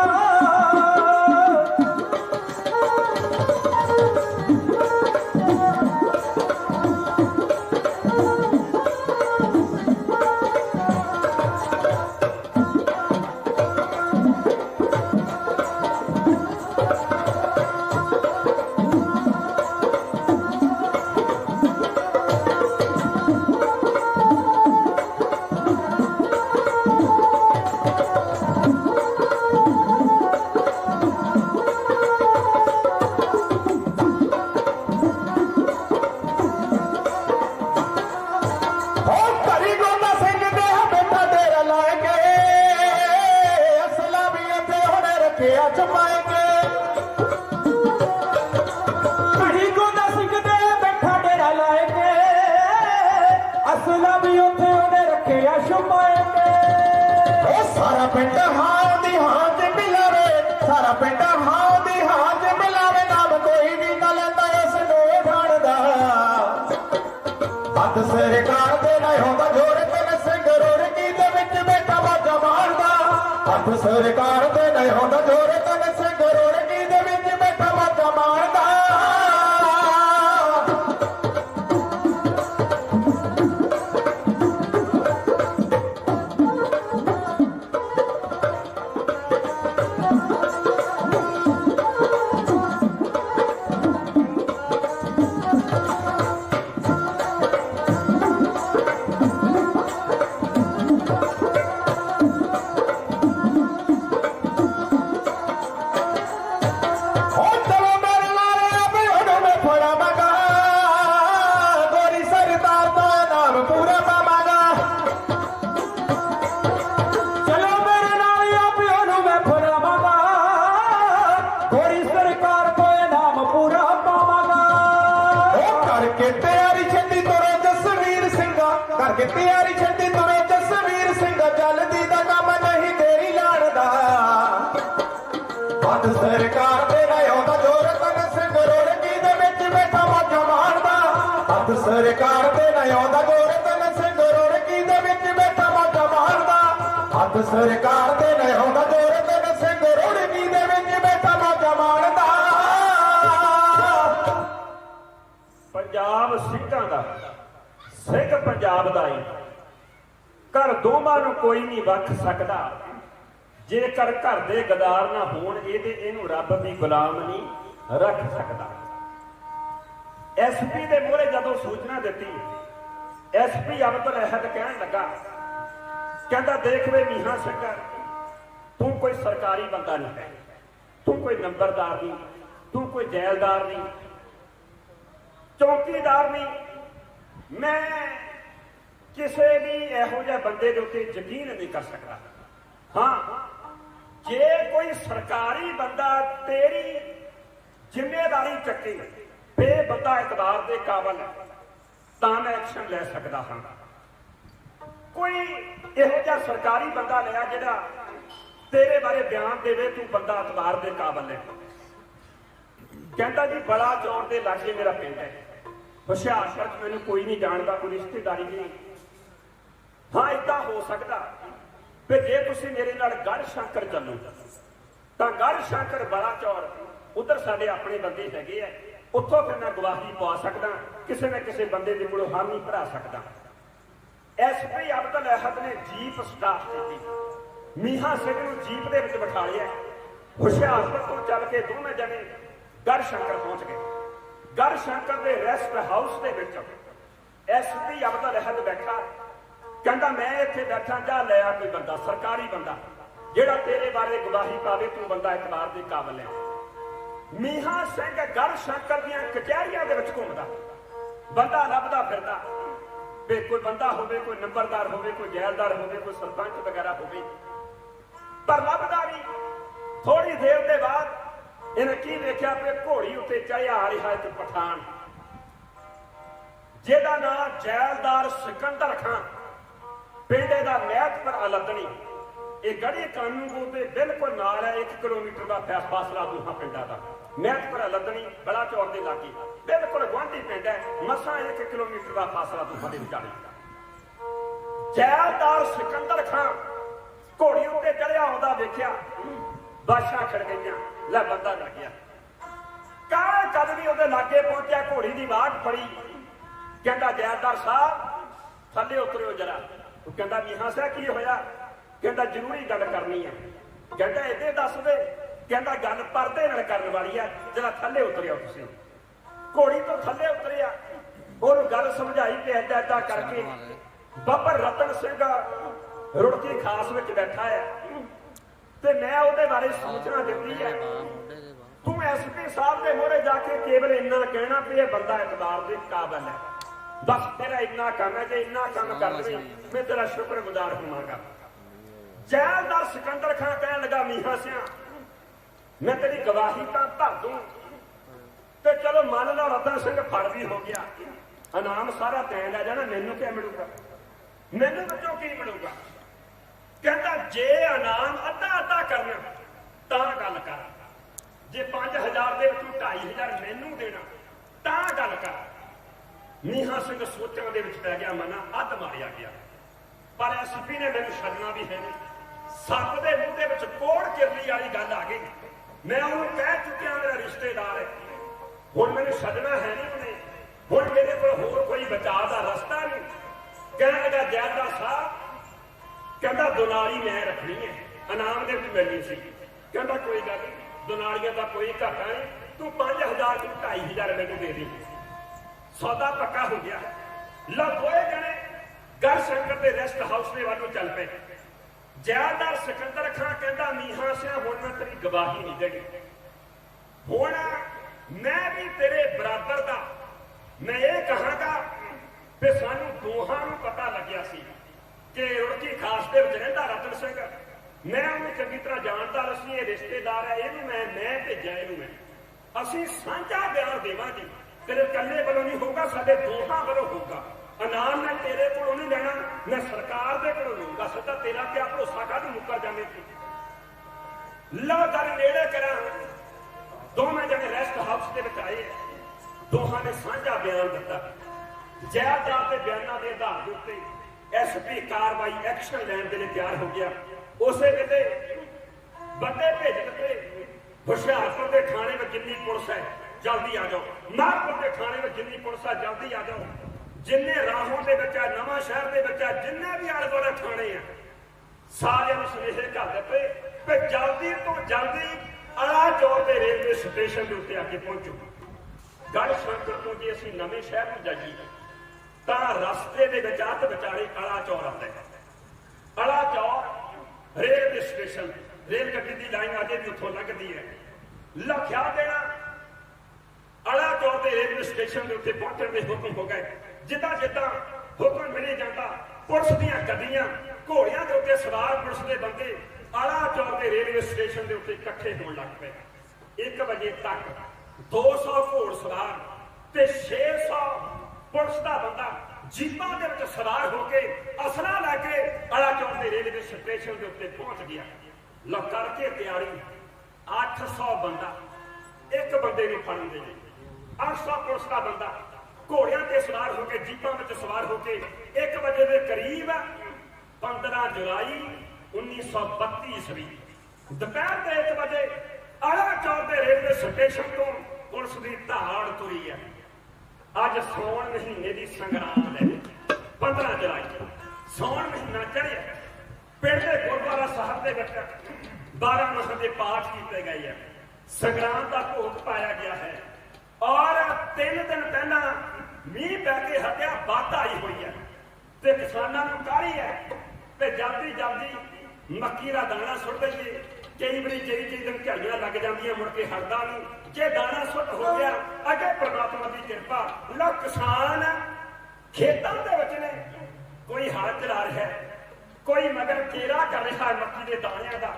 सारा पिंड हां दी हां च मिलावे सारा पिंड हां दी हां च मिलावे नाम कोई भी ना लैंदा इस नो ठाणदा हथ सरकार दे ना आउंदा जोर तन सिंह रुड़की दे विच बैठा बाजा मारदा हथ सरकार दे ना आउंदा जोर तन सिंह रुड़की दे विच बैठा बाजा मारदा तैयारी छड्डी तुरे जसवीर सिंह जल्दी दा काम नहीं तेरी लाड़ दा हथ सरकार दे ना आउंदा जोर तन सिंह रुड़की दे विच बैठा बाजा मारदा हथ सरकार दे ना आउंदा जोर तन सिंह रुड़की दे विच बैठा बाजा मारदा हथ सरकार दे ना आउंदा जोर तन सिंह रुड़की दे विच बैठा बाजा मारदा पंजाब सिੱਖਾਂ ਦਾ सिख पंजाब दा ही घर दोवां नूं कोई नहीं वख सकदा जेकर घर दे गदार ना होण इहनूं रब भी गुलाम नहीं रख सकदा SP दे मोहरे जदों सूचना दित्ती SP अब्दुल अहद कहण लगा कहंदा देख वे मीहां सिंह तू कोई सरकारी बंदा नहीं है तू कोई नंबरदार नहीं तू कोई जैलदार नहीं चौकीदार नहीं मैं किसी भी इहो जिहे बंदे के उत्ते यकीन नहीं कर सकता हाँ जे कोई सरकारी बंदा तेरी जिम्मेदारी चुके बे बंदा इकबार के काबल है तो मैं एक्शन ले सकता हाँ कोई इहो जिहा सरकारी बंदा लिया जिहड़ा तेरे बारे बयान देवे तू बंदा अतबार दे काबल है। कहता जी बड़ा चौर के लागे मेरा पिंड है, हुशियारपुर च मैनूं कोई नहीं जानता, कोई रिश्तेदारी नहीं। हाँ इदा हो सकता भी जे तुसीं मेरे नाल गढ़ शंकर चलो तो गढ़ शंकर बड़ा चौर उधर साडे अपने बंदे हैगे है, उत्थों फिर मैं गवाही पा सकदा, किसी न किसी बंदे दे कोलों हामी भरा सकदा। SP अब्दुल अहद ने जीप स्टार्ट की, मीहा सिंह नूं जीप दे विच बिठा लिया, हुशियारपुर तो चल के दोवें जने गढ़ शंकर पहुंच गए। गढ़ शंकर के रेस्ट हाउस के विच SP अब्दुल अहद बैठा, कहता मैं इत्थे बैठा, जा लिया कोई बंदा सरकारी बंदा जिहड़ा तेरे बारे गवाही पावे, तू बंदा इतबार के काबल है। मीहा सिंह गढ़ शंकर दीआं कचहरियां दे विच घुमदा, बंदा लभदा फिरदा भी कोई बंदा होवे, कोई नंबरदार होवे, कोई जैलदार होवे, कोई सरपंच वगैरह होवे, पर लभदा नहीं। थोड़ी देर के बाद इन्हें की देखा कि घोड़ी उत्ते चढ़िया आ रहा एक पठान, जिहदा नाम जैलदार सिकंदर खान, पिंड दा महतपुर अलदनी। ये गढ़ी कानून के बिल्कुल नाल है, 1 किलोमीटर का फासला दोहां पिंडां दा। महतपुर अलदनी बड़ा चौर के लागे बिल्कुल गुआंढी पिंड है, मसा 1 किलोमीटर का फासला दोहां दे विचाले। जैलदार सिकंदर खान घोड़ी उत्ते चढ़िया आउंदा वेखिया, बादशाह खड़ गईयां, लै बंदा लग गया। काले कदमी उहदे लागे पहुंचा, घोड़ी की वाट फड़ी, कहता जैलदार साहब थल्ले उतरियो जरा। कहता मीहा साहब की होया? कहता जरूरी गल करनी है। कहता इदे दस दे, कहता गल परदे नाल करन वाली है, जरा थल्ले उतरियो तुसीं। घोड़ी तो थल्ले उतरिया, ओनूं गल समझाई ते ऐदा करके बब्बर रतन सिंह रुड़की खास विच बैठा है ते मैं उहदे बारे सूचना दित्ती है। तू SP साहब के मोहरे जाके केवल इन्ना कहना भी यह बंदा इतबार के काबल है, बस तेरा इन्ना काम है, जे इन्ना काम कर दे मैं तेरा शुक्रगुजार होवांगा। जैलदार सिकंदर खान कहने लगा मीहा सिंह मैं तेरी गवाही तो धर दूं ते चलो मान लो रतन सिंह फड़ भी हो गया, इनाम सारा तैं लै जाना, मैनू क्या मिलूगा, मैनू बच्चों की मिलूगा। कहता जे इनाम अद्धा अद्धा करना तां गल कर, जे 5000 दे विचों 2500 मैनू देना तां गल कर। मीहा सिंह सोचण दे विच पै गया, मना अध मारिया गया, पर SP ने मैनू छड्डना भी है नहीं। सप दे मूँह दे विच कोड़ किरली वाली गल आ गई, मैं उन्होंने कह चुकिया मेरा रिश्तेदार है, हुण मैनू छड्डना है नहीं उन्हें, हुण मेरे कोल होर कोई बचाव का रस्ता नहीं। कहने लगा जैलदार साहब, कहता दुनाली मैं रखनी है, इनाम दे विच मिलनी सी। कहता कोई गल नहीं, दुनालियां का कोई घाटा नहीं, तू 5000 तू 2500 मैनू दे दी, सौदा पक्का हो गया। लो दोए जने गढ़ शंकर के रेस्ट हाउस के वालों चल पे। जैलदार सिकंदर खान कहता मीहा सिंह हुण मैं तेरी गवाही नहीं देनी, हुण मैं भी तेरे बराबर का, मैं ये कहांगा कि सानू दोहां नूं पता लग्या सी कि रुड़की खास दे विच रहिंदा रतन सिंह, मैं उन्हें चंगी तरह जानदा, असीं ये रिश्तेदार है, इहनूं मैं भेजिया, इहनूं मैं असीं साझा बयान देवांगे, तेरे कल्ले वालों नहीं होगा, साडे दोहां वालों होगा। इनाम मैं तेरे कोलों नहीं लेना, मैं सरकार दे कोलों लूंगा, सदा तेरा क्या भरोसा काहदू मुकर जाने की। लो गल नेड़े करा, दोवें जने रेस्ट हाउस के विच आए, दोहां ने साझा बयान दिता। जैलदार के बयानों के आधार के उत्ते SP कार्रवाई एक्शन लैण के लिए तैयार हो गया। उसे वेले बंदे भेज दिते, हुशियारपुर के थाने में जिन्नी पुलिस है जल्दी आ जाओ, नागपुर के थाने में जिन्नी पुलिस है जल्दी आ जाओ, जिन्ने राहों के बच्चा नवा शहर के बच्चा जिन्ने भी आले दुआले थाने हैं सारे सुनेहे कर दिते कि जल्दी तो जल्दी अला चौर के रेलवे स्टेशन के उत्ते आके पहुंचो। गढ़ शंकर तो जी असीं नवे शहर में जाइए तो रस्ते के अध विचाले अला चौर आता है। अला चौर रेलवे स्टेशन, रेल गड्डी की लाइन अजे भी उतों लगती है। लख्या देना अला चौर के रेलवे स्टेशन के उत्ते पहुंचने के हुक्म हो गए। जिदा जिदा हुक्म मिले जाता पुलिस दीआं गड्डियां घोड़ियां के उत्ते सवार पुलिस के बंदे अला चौर के रेलवे स्टेशन के उत्ते इकट्ठे होने लग पे। 1 बजे तक 200 घोड़ सवार ते 600 पुलिस का बंदा जीपां दे विच सवार होकर असला लैके अला चौर के रेलवे स्टेशन के उत्ते पहुंच गया। ਲਓ ਕਰਕੇ ਤਿਆਰੀ 800 ਬੰਦਾ ਇੱਕ ਬੰਦੇ ਨੂੰ ਫੜਨ ਦੇ ਲਈ 800 ਪੁਲਿਸ ਦਾ ਬੰਦਾ ਘੋੜਿਆਂ ਤੇ ਸਵਾਰ ਹੋ ਕੇ ਜੀਪਾਂ ਵਿੱਚ ਸਵਾਰ ਹੋ ਕੇ 1 ਵਜੇ ਦੇ ਕਰੀਬ 15 ਜੁਲਾਈ 1932 ਈਸਵੀ ਦੁਪਹਿਰ ਦੇ 1 ਵਜੇ ਆਲਾ ਚੌਕ ਦੇ ਰੇਲਵੇ ਸਟੇਸ਼ਨ ਤੋਂ ਪੁਲਿਸ ਦੀ ਧਾੜ ਤੁਰੀ ਹੈ। ਅੱਜ ਸੌਣ ਮਹੀਨੇ ਦੀ ਸੰਗਰਾਂਦ ਹੈ 15 ਜੁਲਾਈ ਸੌਣ ਮਹੀਨਾ ਚੜ੍ਹਿਆ। ਪਿੰਡ ਦੇ ਗੁਰਦੁਆਰਾ ਸਾਹਿਬ ਦੇ ਵਿੱਚ 12 ਮਸਲੇ ਦੇ ਪਾਠ ਕੀਤੇ ਗਏ ਹੈ। ਸੰਗਰਾਂਦ ਦਾ ਭੋਗ ਪਾਇਆ ਗਿਆ ਹੈ ਔਰ 3 ਦਿਨ ਪਹਿਲਾਂ ਮੀਂਹ ਪੈ ਕੇ ਹਟਿਆ ਬਾਤ ਆਈ ਹੋਈ ਹੈ ਤੇ ਕਿਸਾਨਾਂ ਨੂੰ ਕਾਹਲੀ ਹੈ ਤੇ ਜਲਦੀ ਮੱਕੀ ਦਾ ਦਾਣਾ ਸੁੱਟ ਦਈਏ। ਕਈ ਵਾਰੀ ਕਈ ਦਿਨ ਝੜੀਆਂ ਲੱਗ ਜਾਂਦੀਆਂ ਮੁੜ ਕੇ ਹਟਦਾ ਨਹੀਂ। ਜੇ ਦਾਣਾ ਸੁੱਟ ਹੋ ਗਿਆ ਅੱਗੇ ਪ੍ਰਮਾਤਮਾ ਦੀ ਕਿਰਪਾ। ਲੋ ਕਿਸਾਨ ਖੇਤਾਂ ਦੇ ਵਿੱਚ ਨੇ, ਕੋਈ ਹਲ ਚਲਾ ਰਿਹਾ ਹੈ, ਕੋਈ ਮਗਰ ਕੇਰਾ ਕਰ ਰਿਹਾ ਹੈ ਮੱਕੀ ਦੇ ਦਾਣਿਆਂ ਦਾ।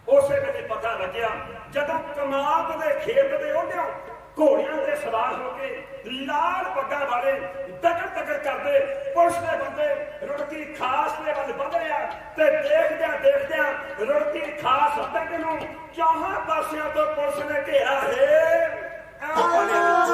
ਉਸੇ ਵੇਲੇ ਪਤਾ ਲੱਗਿਆ ਜਦੋਂ ਕਮਾਦ ਦੇ ਖੇਤ ਦੇ ਉਹਨਿਓ ਘੋੜਿਆਂ ਤੇ ਸਵਾਰ ਹੋ ਕੇ ਲਾਲ ਪੱਗਾਂ ਵਾਲੇ ਦਗੜ ਕਰਦੇ ਪੁਲਿਸ ਦੇ ਬੰਦੇ ਰੁੜਕੀ ਖਾਸ ਦੇ ਵੱਲ ਵਧ ਰਿਹਾ ਤੇ ਦੇਖਦਿਆਂ ਰੁੜਕੀ ਖਾਸ ਅੱਗ ਨੂੰ ਚਾਹਾਂ ਪਾਸਿਆਂ ਤੋਂ ਪੁਲਿਸ ਨੇ ਘੇਰਾ ਹੈ। ਪੁਲਿਸ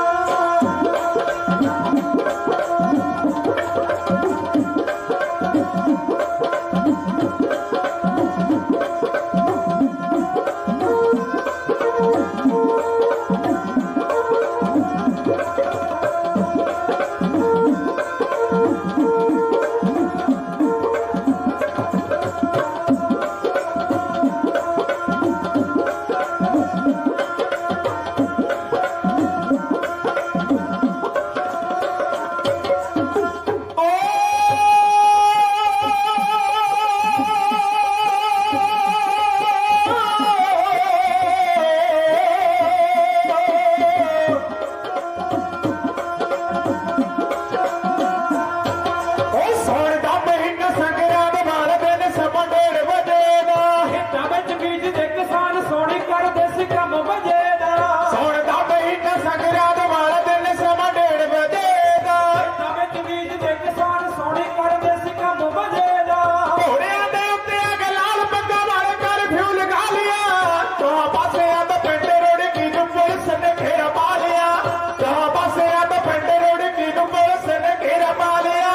ਨੇ ਘੇਰਾ ਮਾਰਿਆ।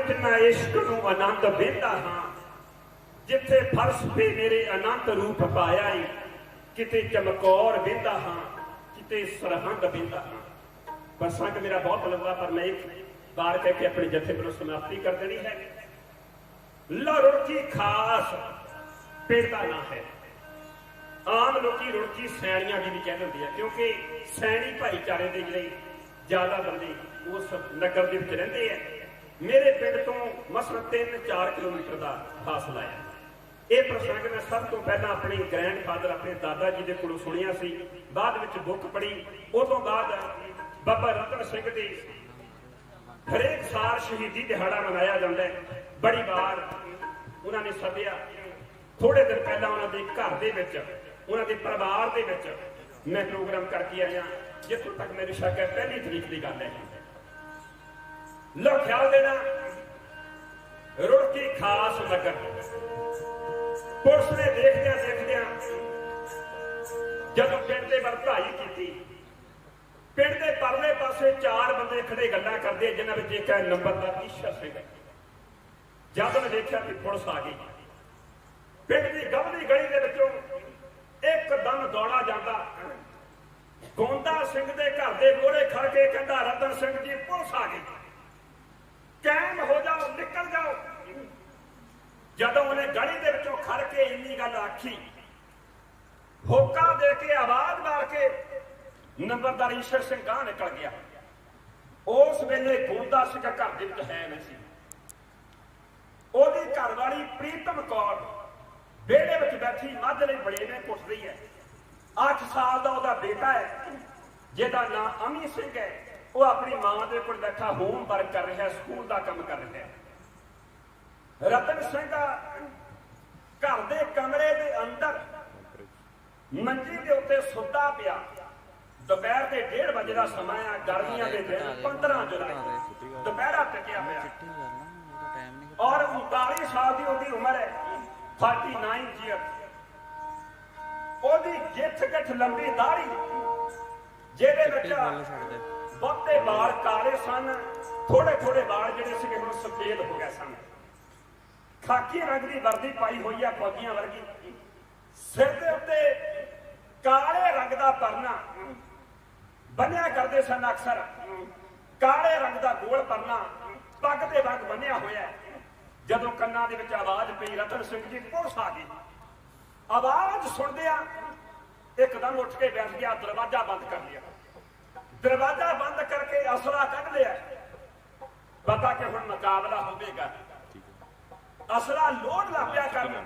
ਤਿੰਨਾ ਇਸ਼ਕ ਨੂੰ ਆਨੰਦ ਵੇਂਦਾ ਹਾਂ ਜਿੱਥੇ ਫਰਸ਼ ਤੇ ਮੇਰੇ ਅਨੰਤ ਰੂਪ ਪਾਇਆ ਏ ਕਿਤੇ ਚਮਕੌਰ ਵੇਂਦਾ ਹਾਂ ਕਿਤੇ ਸਰਹੰਦ ਵੇਂਦਾ ਹਾਂ। ਪ੍ਰਸੰਗ ਮੇਰਾ ਬਹੁਤ ਲੰਬਾ ਪਰ ਮੈਂ ਇੱਕ ਵਾਰ ਕਹਿ ਕੇ ਆਪਣੇ ਜਥੇ ਵੱਲੋਂ ਸਮਾਪਤੀ ਕਰ ਦੇਣੀ ਹੈ। ਰੁੜਕੀ ਖਾਸ ਪਿੰਡ ਦਾ ਨਾਂ ਹੈ। ਆਮ ਲੋਕੀ ਰੁੜਕੀ ਸੈਣੀਆਂ ਦੀ ਵੀ ਕਹਿ ਦਿੰਦੇ ਆ ਕਿਉਂਕਿ ਸੈਣੀ ਭਾਈਚਾਰੇ ਦੇ ਜਿਹੜੇ ਜ਼ਿਆਦਾ ਬੰਦੇ ਉਸ ਨਗਰ ਦੇ ਵਿੱਚ ਰਹਿੰਦੇ ਆ। ਮੇਰੇ ਪਿੰਡ ਤੋਂ ਮਸਲ 3-4 ਕਿਲੋਮੀਟਰ ਦਾ ਫਾਸਲਾ ਹੈ। ਇਹ ਪ੍ਰਸੰਗ ਮੈਂ ਸਭ ਤੋਂ ਪਹਿਲਾਂ ਆਪਣੇ ਗ੍ਰੈਂਡਫਾਦਰ ਆਪਣੇ ਦਾਦਾ ਜੀ ਦੇ ਕੋਲੋਂ ਸੁਣਿਆ ਸੀ, ਬਾਅਦ ਵਿੱਚ ਬੁੱਕ ਪੜ੍ਹੀ। ਉਹ ਤੋਂ ਬਾਅਦ ਬਾਬਾ ਰਤਨ ਸਿੰਘ ਦੀ ਹਰੇਕ ਸਾਲ ਸ਼ਹੀਦੀ ਦਿਹਾੜਾ ਮਨਾਇਆ ਜਾਂਦਾ ਹੈ। ਬੜੀ ਵਾਰ ਉਹਨਾਂ ਨੇ ਸੱਦਿਆ। ਥੋੜੇ ਦਿਨ ਪਹਿਲਾਂ ਉਹਨਾਂ ਦੇ ਘਰ ਦੇ ਵਿੱਚ ਉਹਨਾਂ ਦੇ ਪਰਿਵਾਰ ਦੇ ਵਿੱਚ ਮੈਂ ਪ੍ਰੋਗਰਾਮ ਕਰਕੇ ਆਇਆ। ਜਿੱਥੋਂ ਤੱਕ ਮੈਨੂੰ ਸ਼ੱਕ ਹੈ 1 ਤਰੀਕ ਦੀ ਗੱਲ ਹੈ। ਲੋ ਖਿਆਲ ਦੇਣਾ ਰੁੜਕੀ ਖਾਸ ਨਗਰ ਪੁਲਿਸ ਨੇ ਦੇਖਦਿਆਂ ਜਦੋਂ ਪਿੰਡ ਦੇ ਵੱਲ ਢਾਈ ਕੀਤੀ, ਪਿੰਡ ਦੇ ਪਰਲੇ ਪਾਸੇ 4 ਬੰਦੇ ਖੜੇ ਗੱਲਾਂ ਕਰਦੇ ਜਿਨ੍ਹਾਂ ਵਿੱਚ ਇੱਕ ਹੈ ਨੰਬਰਦਾਰ ਈਸ਼ਰ ਸਿੰਘ। ਜਦ ਮੈਂ ਦੇਖਿਆ ਕਿ ਪੁਲਿਸ ਆ ਗਈ, ਪਿੰਡ ਦੀ ਗਵਲੀ ਗਲੀ ਦੇ ਵਿੱਚੋਂ ਇੱਕਦਮ ਦੌੜਾ ਜਾਂਦਾ ਗੋਂਦਾ ਸਿੰਘ ਦੇ ਘਰ ਦੇ ਮੋਹਰੇ ਖੜ ਕੇ ਕਹਿੰਦਾ ਰਤਨ ਸਿੰਘ ਜੀ ਪੁਲਿਸ ਆ ਗਈ, ਕਾਇਮ ਹੋ ਜਾਓ, ਨਿਕਲ ਜਾਓ। ਜਦੋਂ ਉਹਨੇ ਗਲੀ ਦੇ ਵਿੱਚੋਂ ਖੜ ਕੇ ਇੰਨੀ ਗੱਲ ਆਖੀ, ਹੋਕਾ ਦੇ ਕੇ ਆਵਾਜ਼ ਮਾਰ ਕੇ ਨੰਬਰਦਾਰ ਈਸ਼ਰ ਸਿੰਘ ਗਾਂ ਨਿਕਲ ਗਿਆ। ਉਸ ਵੇਲੇ ਗੋਂਦਾ ਸਿੰਘ ਘਰ ਦੇ ਵਿੱਚ ਹੈ ਨਹੀਂ ਸੀ। ਉਹਦੀ ਘਰਵਾਲੀ ਪ੍ਰੀਤਮ ਕੌਰ ਵਿਹੜੇ ਵਿੱਚ ਬੈਠੀ ਮੱਝ ਲਈ ਬੜੇਵੇਂ ਪੁੱਛਦੀ ਹੈ। 8 ਸਾਲ ਦਾ ਉਹਦਾ ਬੇਟਾ ਹੈ ਜਿਹਦਾ ਨਾਂ ਅਮੀ ਸਿੰਘ ਹੈ। ਉਹ ਆਪਣੀ ਮਾਂ ਦੇ ਕੋਲ ਬੈਠਾ ਹੋਮਵਰਕ ਕਰ ਰਿਹਾ, ਸਕੂਲ ਦਾ ਕੰਮ ਕਰ ਰਿਹਾ। ਰਤਨ ਸਿੰਘ ਘਰ ਦੇ ਕਮਰੇ ਦੇ ਅੰਦਰ ਮੰਜੀ ਦੇ ਉੱਤੇ ਸੁੱਤਾ ਪਿਆ। ਦੁਪਹਿਰ ਦੇ 1:30 ਵਜੇ ਦਾ ਸਮਾਂ ਆ, ਗਰਮੀਆਂ ਦੇ ਦਿਨ 15 ਜੁਲਾਈ ਦੁਪਹਿਰਾ ਟਿਕਿਆ ਹੋਇਆ ਔਰ 39 ਸਾਲ ਦੀ ਉਹਦੀ ਉਮਰ ਹੈ। 39 ਈਅਰ। ਉਹਦੀ ਗਿੱਠ ਲੰਬੀ ਦਾੜੀ ਜਿਹਦੇ ਵਿੱਚ ਬਹੁਤੇ ਵਾਲ ਕਾਲੇ ਸਨ, ਥੋੜੇ ਵਾਲ ਜਿਹੜੇ ਸੀਗੇ ਹੁਣ ਸਫੇਦ ਹੋ ਗਏ ਸਨ। ਖਾਕੀ ਰੰਗ ਦੀ ਵਰਦੀ ਪਾਈ ਹੋਈ ਆ ਫੌਜੀਆਂ ਵਰਗੀ। ਸਿਰ ਦੇ ਉੱਤੇ ਕਾਲੇ ਰੰਗ ਦਾ ਪਰਨਾ ਬੰਨਿਆ ਕਰਦੇ ਸਨ ਅਕਸਰ। ਕਾਲੇ ਰੰਗ ਦਾ ਗੋਲ ਪਰਨਾ ਪੱਗ ਦੇ ਵਾਂਗ ਬੰਨਿਆ ਹੋਇਆ। ਜਦੋਂ ਕੰਨਾਂ ਦੇ ਵਿੱਚ ਆਵਾਜ਼ ਪਈ ਰਤਨ ਸਿੰਘ ਜੀ ਪੁਲਿਸ ਆ ਗਈ, ਆਵਾਜ਼ ਸੁਣਦਿਆਂ ਇੱਕਦਮ ਉੱਠ ਕੇ ਬੈਠ ਗਿਆ। ਦਰਵਾਜ਼ਾ ਬੰਦ ਕਰ ਲਿਆ। ਦਰਵਾਜ਼ਾ ਬੰਦ ਕਰਕੇ ਅਸਲਾ ਕੱਢ ਲਿਆ। ਪਤਾ ਕਿ ਹੁਣ ਮੁਕਾਬਲਾ ਹੋਵੇਗਾ। ਅਸਲਾ ਲੋਡ ਲੱਗ ਪਿਆ ਕਰਨ।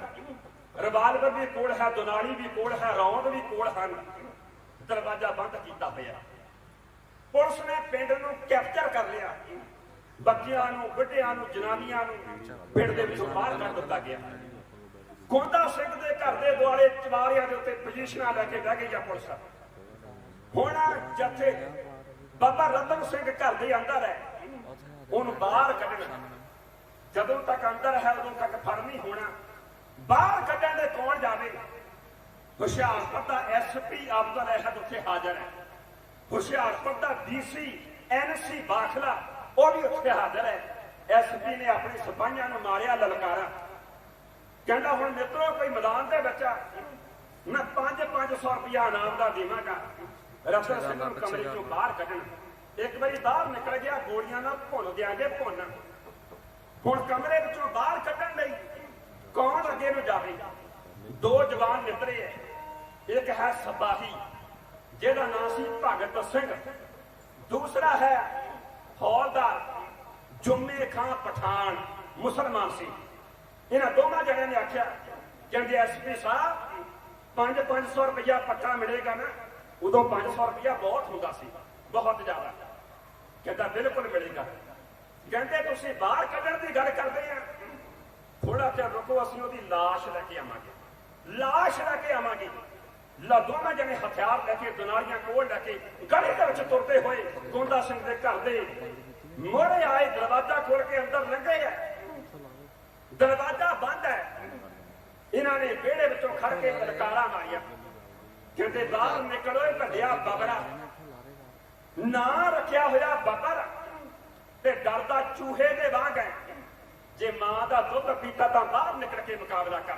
ਰਿਵਾਲਵਰ ਵੀ ਕੋਲ ਹੈ, ਦੁਨਾਲੀ ਵੀ ਕੋਲ ਹੈ, ਰੌਂਦ ਵੀ ਕੋਲ ਹਨ। ਦਰਵਾਜ਼ਾ ਬੰਦ ਕੀਤਾ ਹੋਇਆ। ਪੁਲਿਸ ਨੇ ਪਿੰਡ ਨੂੰ ਕੈਪਚਰ ਕਰ ਲਿਆ। ਬੱਚਿਆਂ ਨੂੰ, ਬੁੱਢਿਆਂ ਨੂੰ, ਜਨਾਨੀਆਂ ਨੂੰ ਪਿੰਡ ਦੇ ਵਿੱਚੋਂ ਬਾਹਰ ਕੱਢ ਦਿੱਤਾ ਗਿਆ। ਗੋਂਦਾ ਸਿੰਘ ਦੇ ਘਰ ਦੇ ਦੁਆਲੇ ਚਵਾਰਿਆਂ ਦੇ ਉੱਤੇ ਪੋਜੀਸ਼ਨਾਂ ਲੈ ਕੇ ਬਹਿ ਗਈ ਆ ਪੁਲਿਸ। ਹੁਣ ਜੱਥੇ ਬਾਬਾ ਰਤਨ ਸਿੰਘ ਘਰ ਦੇ ਅੰਦਰ ਹੈ, ਉਹਨੂੰ ਬਾਹਰ ਕੱਢਣਾ। ਜਦੋਂ ਤੱਕ ਅੰਦਰ ਹੈ ਉਦੋਂ ਤੱਕ ਫੜ ਨਹੀਂ ਹੋਣਾ। ਬਾਹਰ ਕੱਢਣ ਦੇ ਕੌਣ ਜਾਵੇ? ਹੁਸ਼ਿਆਰਪੁਰ ਦਾ ਐਸਪੀ ਅਬਦੁਲ ਅਹਿਦ ਉੱਥੇ ਹਾਜ਼ਰ ਹੈ। ਹੁਸ਼ਿਆਰਪੁਰ ਦਾ ਡੀਸੀ ਐਨਸੀ ਬਾਖਲਾ ਉਹ ਵੀ ਉੱਥੇ ਹਾਜ਼ਰ ਹੈ। ਐਸਪੀ ਨੇ ਆਪਣੀ ਸਿਪਾਹੀਆਂ ਨੂੰ ਮਾਰਿਆ ਲਲਕਾਰਾ। ਕਹਿੰਦਾ ਹੁਣ ਮਿੱਤਰੋ ਕੋਈ ਮੈਦਾਨ ਦੇ ਵਿੱਚ ਮੈਂ 500 ਰੁਪਇਆ ਇਨਾਮ ਦਾ ਦੇਵਾਂਗਾ। ਰਤਨ ਸਿੰਘ ਨੂੰ ਕਮਰੇ ਚੋਂ ਬਾਹਰ ਕੱਢਣ। ਇੱਕ ਵਾਰੀ ਬਾਹਰ ਨਿਕਲ ਗਿਆ, ਗੋਲੀਆਂ ਨਾਲ ਭੁੰਨ ਦਿਆਂਗੇ ਭੁੰਨ। ਹੁਣ ਕਮਰੇ ਵਿੱਚੋਂ ਬਾਹਰ ਕੱਢਣ ਲਈ ਕੌਣ ਅੱਗੇ ਨੂੰ ਜਾਵੇ? 2 ਜਵਾਨ ਨਿਕਲੇ ਹੈ। ਇੱਕ ਹੈ ਸਪਾਹੀ ਜਿਹਦਾ ਨਾਂ ਸੀ ਭਗਤ ਸਿੰਘ, ਦੂਸਰਾ ਹੈ ਹੌਲਦਾਰ ਜੁੰਮੇ ਖਾਂ ਪਠਾਨ, ਮੁਸਲਮਾਨ ਸੀ। ਇਹਨਾਂ ਦੋਵਾਂ ਜਣਿਆਂ ਨੇ ਆਖਿਆ, ਕਹਿੰਦੇ ਐਸਪੀ ਸਾਹਿਬ 500 ਰੁਪਇਆ ਪੱਕਾ ਮਿਲੇਗਾ ਨਾ? ਉਦੋਂ 500 ਰੁਪਇਆ ਬਹੁਤ ਹੁੰਦਾ ਸੀ, ਬਹੁਤ ਜ਼ਿਆਦਾ। ਕਹਿੰਦਾ ਬਿਲਕੁਲ ਮਿਲੇਗਾ। ਕਹਿੰਦੇ ਤੁਸੀਂ ਬਾਹਰ ਕੱਢਣ ਦੀ ਗੱਲ ਕਰਦੇ ਆ, ਥੋੜਾ ਚਿਰ ਰੁਕੋ, ਅਸੀਂ ਉਹਦੀ ਲਾਸ਼ ਲੈ ਕੇ ਆਵਾਂਗੇ। ਲਾਸ਼ ਲੈ ਕੇ ਆਵਾਂਗੇ। ਦੋਵੇਂ ਜਣੇ ਹਥਿਆਰ ਲੈ ਕੇ, ਦੁਨਾਲੀਆਂ ਕੋਲ ਲੈ ਕੇ ਗਲੀ ਦੇ ਵਿੱਚ ਤੁਰਦੇ ਹੋਏ ਗੋਂਦਾ ਸਿੰਘ ਦੇ ਘਰ ਦੇ ਮੋਹਰੇ ਆਏ। ਦਰਵਾਜ਼ਾ ਖੋਲ ਕੇ ਅੰਦਰ ਲੰਘੇ ਹੈ। ਦਰਵਾਜ਼ਾ ਬੰਦ ਹੈ। ਇਹਨਾਂ ਨੇ ਵਿਹੜੇ ਵਿੱਚੋਂ ਖੜ ਕੇ ਲਲਕਾਰਾ ਮਾਰਿਆ। ਕਹਿੰਦੇ ਬਾਹਰ ਨਿਕਲੋ, ਇਹ ਭੱਜਿਆ ਬਬਰਾ। ਨਾਂ ਰੱਖਿਆ ਹੋਇਆ ਬੱਬਰ ਤੇ ਡਰਦਾ ਚੂਹੇ ਦੇ ਵਾਂਗ ਹੈ। ਮਾਂ ਦਾ ਦੁੱਧ ਪੀਤਾ ਤਾਂ ਬਾਹਰ ਨਿਕਲ ਕੇ ਮੁਕਾਬਲਾ ਕਰ।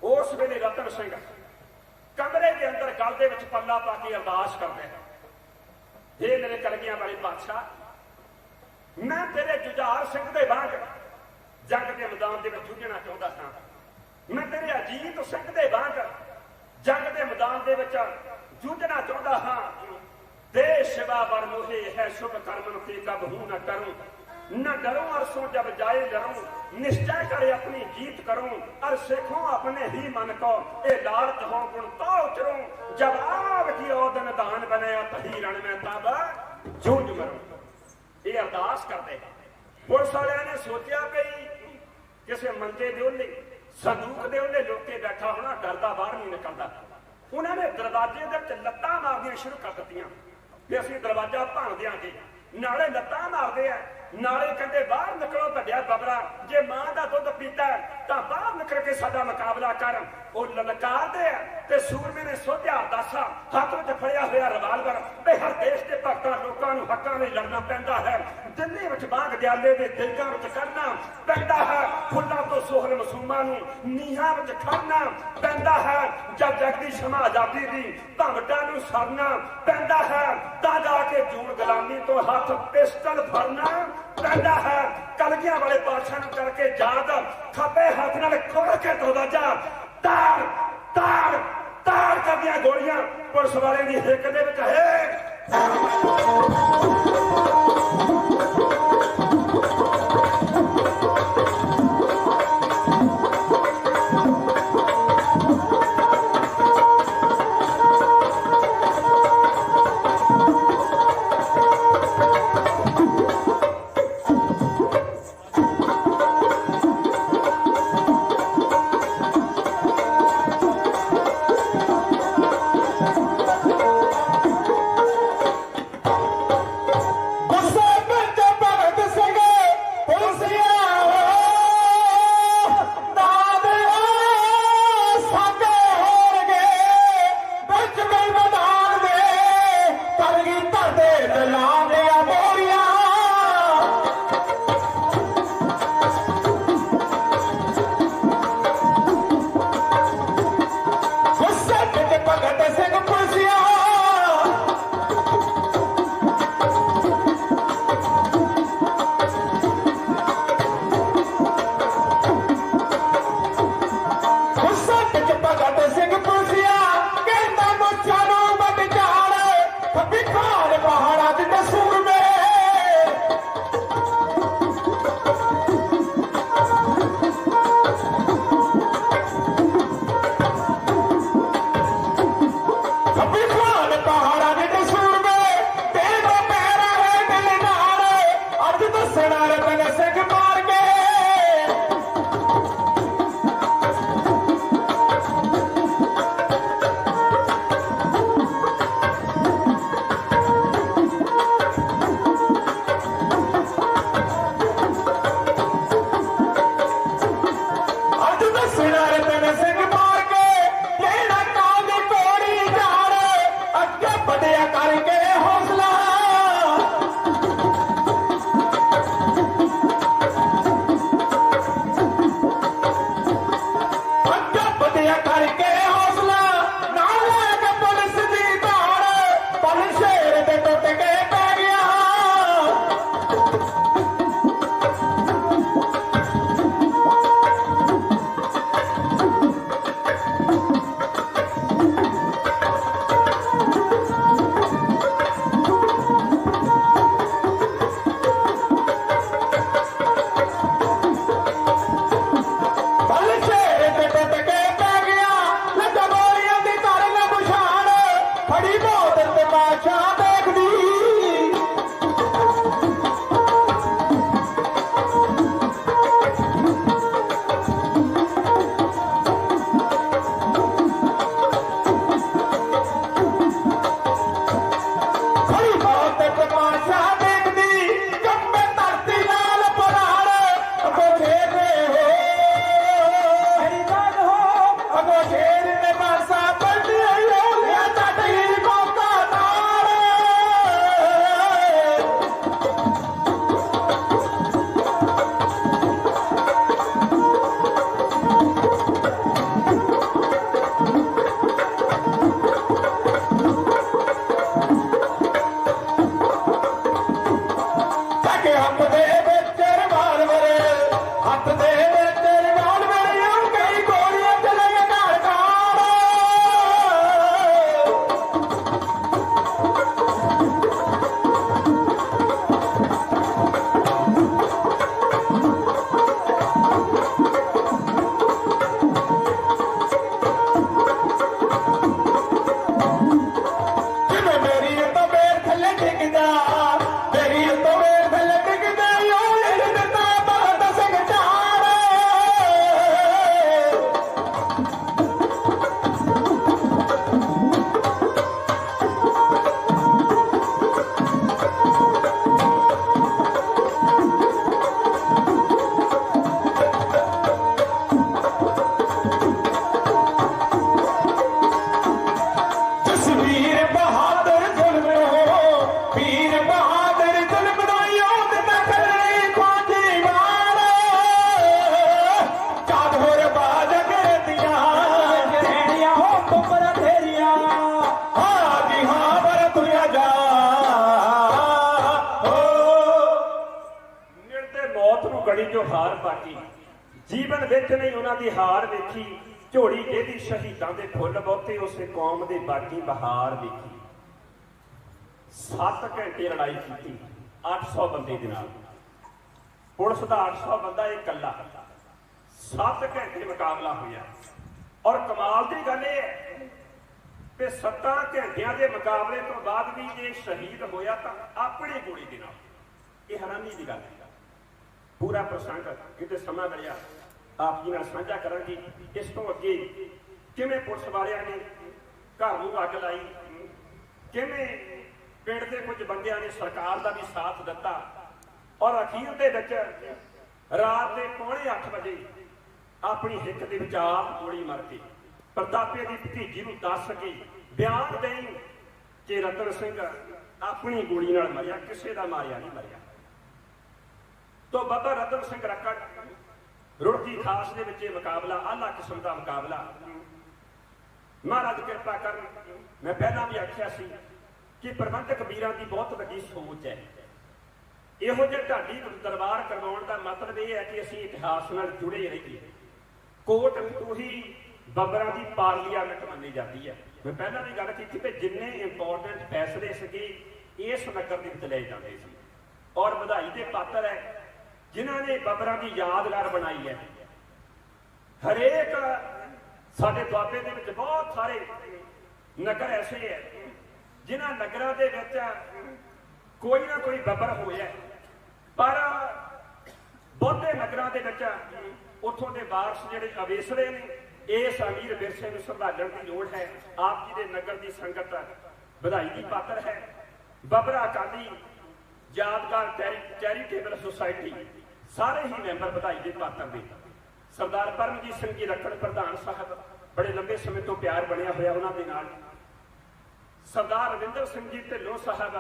ਉਸ ਵੇਲੇ ਰਤਨ ਸਿੰਘ ਕਮਰੇ ਦੇ ਅੰਦਰ ਗਲ ਦੇ ਵਿੱਚ ਪੱਲਾ ਪਾ ਕੇ ਅਰਦਾਸ ਕਰਦੇ ਹਨ, ਇਹ ਮੇਰੇ ਕਲਗੀਆਂ ਵਾਲੇ ਬਾਦਸ਼ਾਹ, ਮੈਂ ਤੇਰੇ ਜੁਝਾਰ ਸਿੰਘ ਦੇ ਵਾਂਗ ਜੰਗ ਦੇ ਮੈਦਾਨ ਦੇ ਵਿੱਚ ਜੂਝਣਾ ਚਾਹੁੰਦਾ ਸਾਂ। ਮੈਂ ਤੇਰੇ ਅਜੀਤ ਸਿੰਘ ਦੇ ਵਾਂਗ ਜੰਗ ਦੇ ਮੈਦਾਨ ਦੇ ਵਿੱਚ ਜੂਝਣਾ ਚਾਹੁੰਦਾ ਹਾਂ। ਦੇ शिवा बर मोहे है शुभ कर्मन के कब हूं न करूं, न डरूं अरसों जब जाए लरूं, निश्चय करे अपनी जीत करूं, और सीखूं अपने ही मन को ए लालच हो गुण तो उचरूं, जब आग की ओदन दान बने तही रण में तब जूझ मरूं। ये अरदास करते पुलिस वाले ने सोचा भी किसी मंजे दे ओले संदूक दे ओले लोके बैठा होना, डरदा बाहर नहीं निकलता। उन्होंने दरवाजे दे लत्तां मारनियां शुरू कर दित्तियां भी ਅਸੀਂ ਦਰਵਾਜ਼ਾ ਭੰਨ ਦਿਆਂਗੇ। ਨਾਲੇ ਲੱਤਾਂ ਮਾਰਦੇ ਆ, ਨਾਲੇ ਕਹਿੰਦੇ ਬਾਹਰ ਨਿਕਲੋ ਵੱਡਿਆ ਬਬਰਾ, ਜੇ ਮਾਂ ਦਾ ਦੁੱਧ ਪੀਤਾ ਤਾਂ ਬਾਹਰ ਨਿਕਲ ਕੇ ਸਾਡਾ ਮੁਕਾਬਲਾ ਕਰ। ਉਹ ਲਲਕਾਰਦੇ ਆ ਤੇ ਸੂਰਮੇ ਨੇ ਸੋਧਿਆ ਦਾਸਾ ਹੱਥ ਵਿੱਚ ਫੜਿਆ ਹੋਇਆ ਰਿਵਾਲਵਰ ਤੇ ਹਰ ਦੇਸ਼ ਦੇ ਭਗਤਾਂ ਲੋਕਾਂ ਨੂੰ ਹੱਕਾਂ ਲਈ ਲੜਨਾ ਪੈਂਦਾ ਹੈ। ਦਿੱਲੀ ਵਿੱਚ ਬਾਗ ਦਿਆਲੇ ਦੇ ਦਿਲਕਾਂ ਵਿੱਚ ਕਰਨਾ ਪੈਂਦਾ ਹੈ। ਫੁੱਲਾਂ ਤੋਂ ਸੋਹਲ ਮਾਸੂਮਾਂ ਨੂੰ ਨੀਹਾਂ ਵਿੱਚ ਖੜਨਾ ਪੈਂਦਾ ਹੈ। ਜਦ ਜਗਦੀ ਸ਼ਮਾ ਆਜ਼ਾਦੀ ਦੀ ਭੰਗਟਾਂ ਨੂੰ ਸਰਨਾ ਪੈਂਦਾ ਹੈ ਤਾਂ ਜਾ ਕੇ ਜੂਨ ਗੁਲਾਮੀ ਤੋਂ ਹੱਥ ਪਿਸਟਲ ਫੜਨਾ ਪੈਂਦਾ ਹੈ। ਕਲਗੀਆਂ ਵਾਲੇ ਬਾਦਸ਼ਾਹ ਨੂੰ ਕਰਕੇ ਯਾਦ ਖੱਬੇ ਹੱਥ ਨਾਲ ਖੋਲ ਕੇ ਦਰਵਾਜ਼ਾ ਤਾੜ ਤਾੜ ਤਾੜ ਕਰਦੀਆਂ ਗੋਲੀਆਂ ਪੁਲਿਸ ਵਾਲੇ ਦੀ ਹਿੱਕ ਦੇ ਵਿੱਚ ਹੈ। मौत नूं गड़ी जो हार पाटी, जीवन विच नहीं उन्हां दी हार वेखी, झोड़ी जेदी शहीदां दे फुੱਲ बहुते, उसे कौम दे बाकी बहार वेखी। 7 घंटे लड़ाई की 800 बंदे दे नाल, पुलिस का 800 बंदा एक कला, 7 घंटे मुकाबला होया। और कमाल की गल यह है कि 7 घंटिया के मुकाबले तो बाद भी ये शहीद होया तो अपनी गोली के नाल, ये हैरानी की गल है। पूरा प्रसंग कितने समा मिलिया आप जी नाल साझा करांगी। इस तो अगे किवें पुलिस वालियां ने घर नूं अग लाई, किवें पिंड के कुछ बंदियां ने सरकार का भी साथ दिता, और अखीर दे विच रात के 7:45 बजे अपनी हिक दे विच आप गोली मार के प्रतापे की भतीजी नूं दस के बयान दें कि रतन सिंह अपनी गोली नाल मरिया, किसी का मारिया नहीं मरिया। तो बाबा रतन सिंह रक्कड़ रुड़की खास दे विच मुकाबला आला किस्म का मुकाबला, महाराज कृपा कर। मैं पहला भी आख्या सी कि प्रबंधक वीरां की बहुत वड्डी सोच है। इहो जिहे ढाडी दरबार करवाउण का मतलब यह है कि असीं इतिहास नाल जुड़े रहिए। कोट फतूही बबरां की पार्लियामेंट मनी जाती है। मैं पहला भी गल की कि जिन्ने इंपोर्टेंट फैसले सके इस नगर के ले जाते सी, और बधाई के पात्र है जिन्होंने बबरां की यादगार बनाई है। हरेक साडे दुआबे दे विच बहुत सारे नगर ऐसे है जिन्हां नगरां दे विच कोई ना कोई बबर होया, पर बहुते नगरां दे विच उत्थों के वारस जिहड़े अवेसरे ने इस अमीर विरसे नूं संभालण की लोड़ है। आप जी के नगर की संगत बधाई की पात्र है। बबरा अकाली यादगार चैरिटेबल सोसाइटी सारे ही मैंबर बधाई के पात्र ने। सरदार परमजीत सिंह जी रक्कड़ प्रधान साहब बड़े लंबे समय तो प्यार बनया होया उन्हां दे नाल। सरदार रविंदर सिंह जी ढिल्लों साहब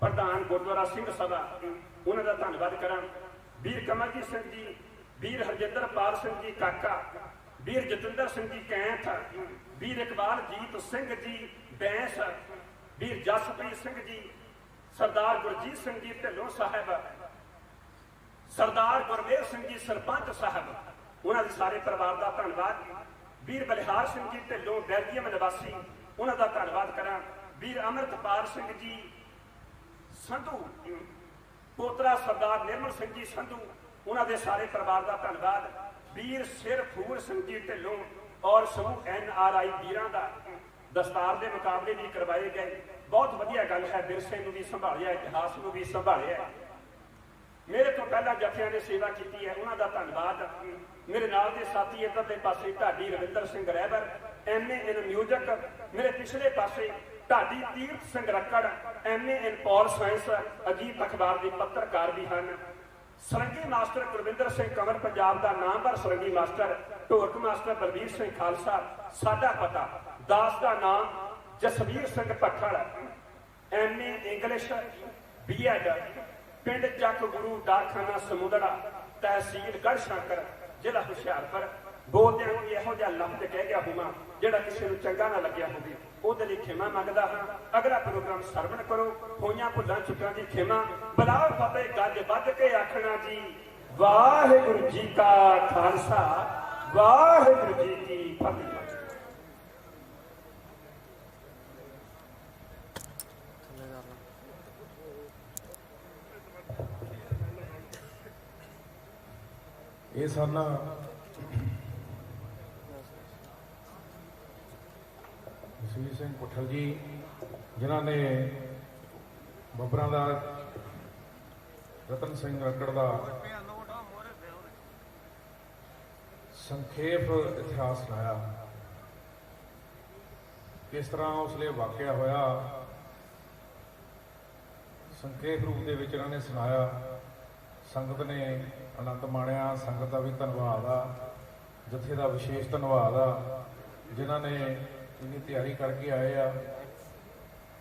प्रधान गुरुद्वारा सिंह सभा, उन्हां दा धन्नवाद करां। वीर कमलजीत सिंह जी, वीर हरजिंदर पाल सिंह जी काका, वीर जतिंदर सिंह जी कैंथ, वीर इकबाल जीत सिंह जी बैंस, वीर जसप्रीत सिंह जी, सरदार गुरजीत सिंह जी ढिल्लों साहब, सरदार गुरमेल सिंह जी सरपंच साहब, उन्होंने सारे परिवार का धन्यवाद। वीर बलिहार सिंह जी ढिल्लों बेल्जियम निवासी, उन्होंने धन्यवाद करा। वीर अमृतपाल सिंह जी संधू, पोतरा सरदार निर्मल सिंह जी संधू, उन्होंने सारे परिवार का धन्यवाद। वीर सिर फूल सिंह जी ढिल्लों और समूह NRI वीरां का दस्तार के मुकाबले भी करवाए गए। बहुत वधिया गल है, विरसे नूं भी संभालिया, इतिहास नूं भी संभालिया। मेरे तो पहला जथियां ने सेवा की है, उन्होंने धन्यवाद। मेरे नाल के साथी इधरले पासे ढाडी Ravinder Singh Raibar MA in music, मेरे पिछले पासे ढाडी Tirath Singh Rakkar MA in pol science, Ajit अखबार के पत्रकार भी हैं। सरंगी मास्टर कुलविंदर सिंह कंवर पंजाब का नामवर सरंगी मास्टर, ढोलक मास्टर बलबीर सिंह खालसा, साडा पता दास का नाम Jasvir Singh Bhatthal, MA English B.Ed, पिंड चक गुरु डाकखाना समुदड़ा, तहसील गढ़शंकर, जिला हुशियारपुर। बोलदे कोई इहो जिहा लफ्ज कह गया होवां जिहड़ा किसी नूं चंगा ना लग्या होवे, ਉਹਦੇ ਲਈ ਖਿਮਾ ਮੰਗਦਾ ਹਾਂ। ਅਗਲਾ ਪ੍ਰੋਗਰਾਮ ਸਰਵਣ ਕਰੋ, ਹੋਈਆਂ ਭੁੱਲਾਂ ਚੁੱਕਾਂ ਦੀ ਖਿਮਾ, ਬਲਾਓ ਫਤਿਹ ਗੱਜ ਵੱਜ ਕੇ ਆਖਣਾ ਜੀ ਵਾਹਿਗੁਰੂ ਜੀ ਕਾ ਖਾਲਸਾ, ਵਾਹਿਗੁਰੂ ਜੀ ਕੀ ਫਤਿਹ। ਇਹ ਸਨ ਜਸਵੀਰ ਸਿੰਘ ਭੁੱਠਲ ਜੀ, ਜਿਨ੍ਹਾਂ ਨੇ ਬੱਬਰਾਂ ਦਾ, ਰਤਨ ਸਿੰਘ ਰक्कड़ ਦਾ ਸੰਖੇਪ ਇਤਿਹਾਸ ਸੁਣਾਇਆ। ਕਿਸ ਤਰ੍ਹਾਂ ਉਸ ਲਈ ਵਾਕਿਆ ਹੋਇਆ ਸੰਖੇਪ ਰੂਪ ਦੇ ਵਿੱਚ ਇਹਨਾਂ ਨੇ ਸੁਣਾਇਆ। ਸੰਗਤ ਨੇ ਆਨੰਦ ਮਾਣਿਆ। ਸੰਗਤ ਦਾ ਵੀ ਧੰਨਵਾਦ ਆ, ਜਥੇ ਦਾ ਵਿਸ਼ੇਸ਼ ਧੰਨਵਾਦ ਆ ਜਿਨ੍ਹਾਂ ਨੇ ਇੰਨੀ ਤਿਆਰੀ ਕਰਕੇ ਆਏ ਆ।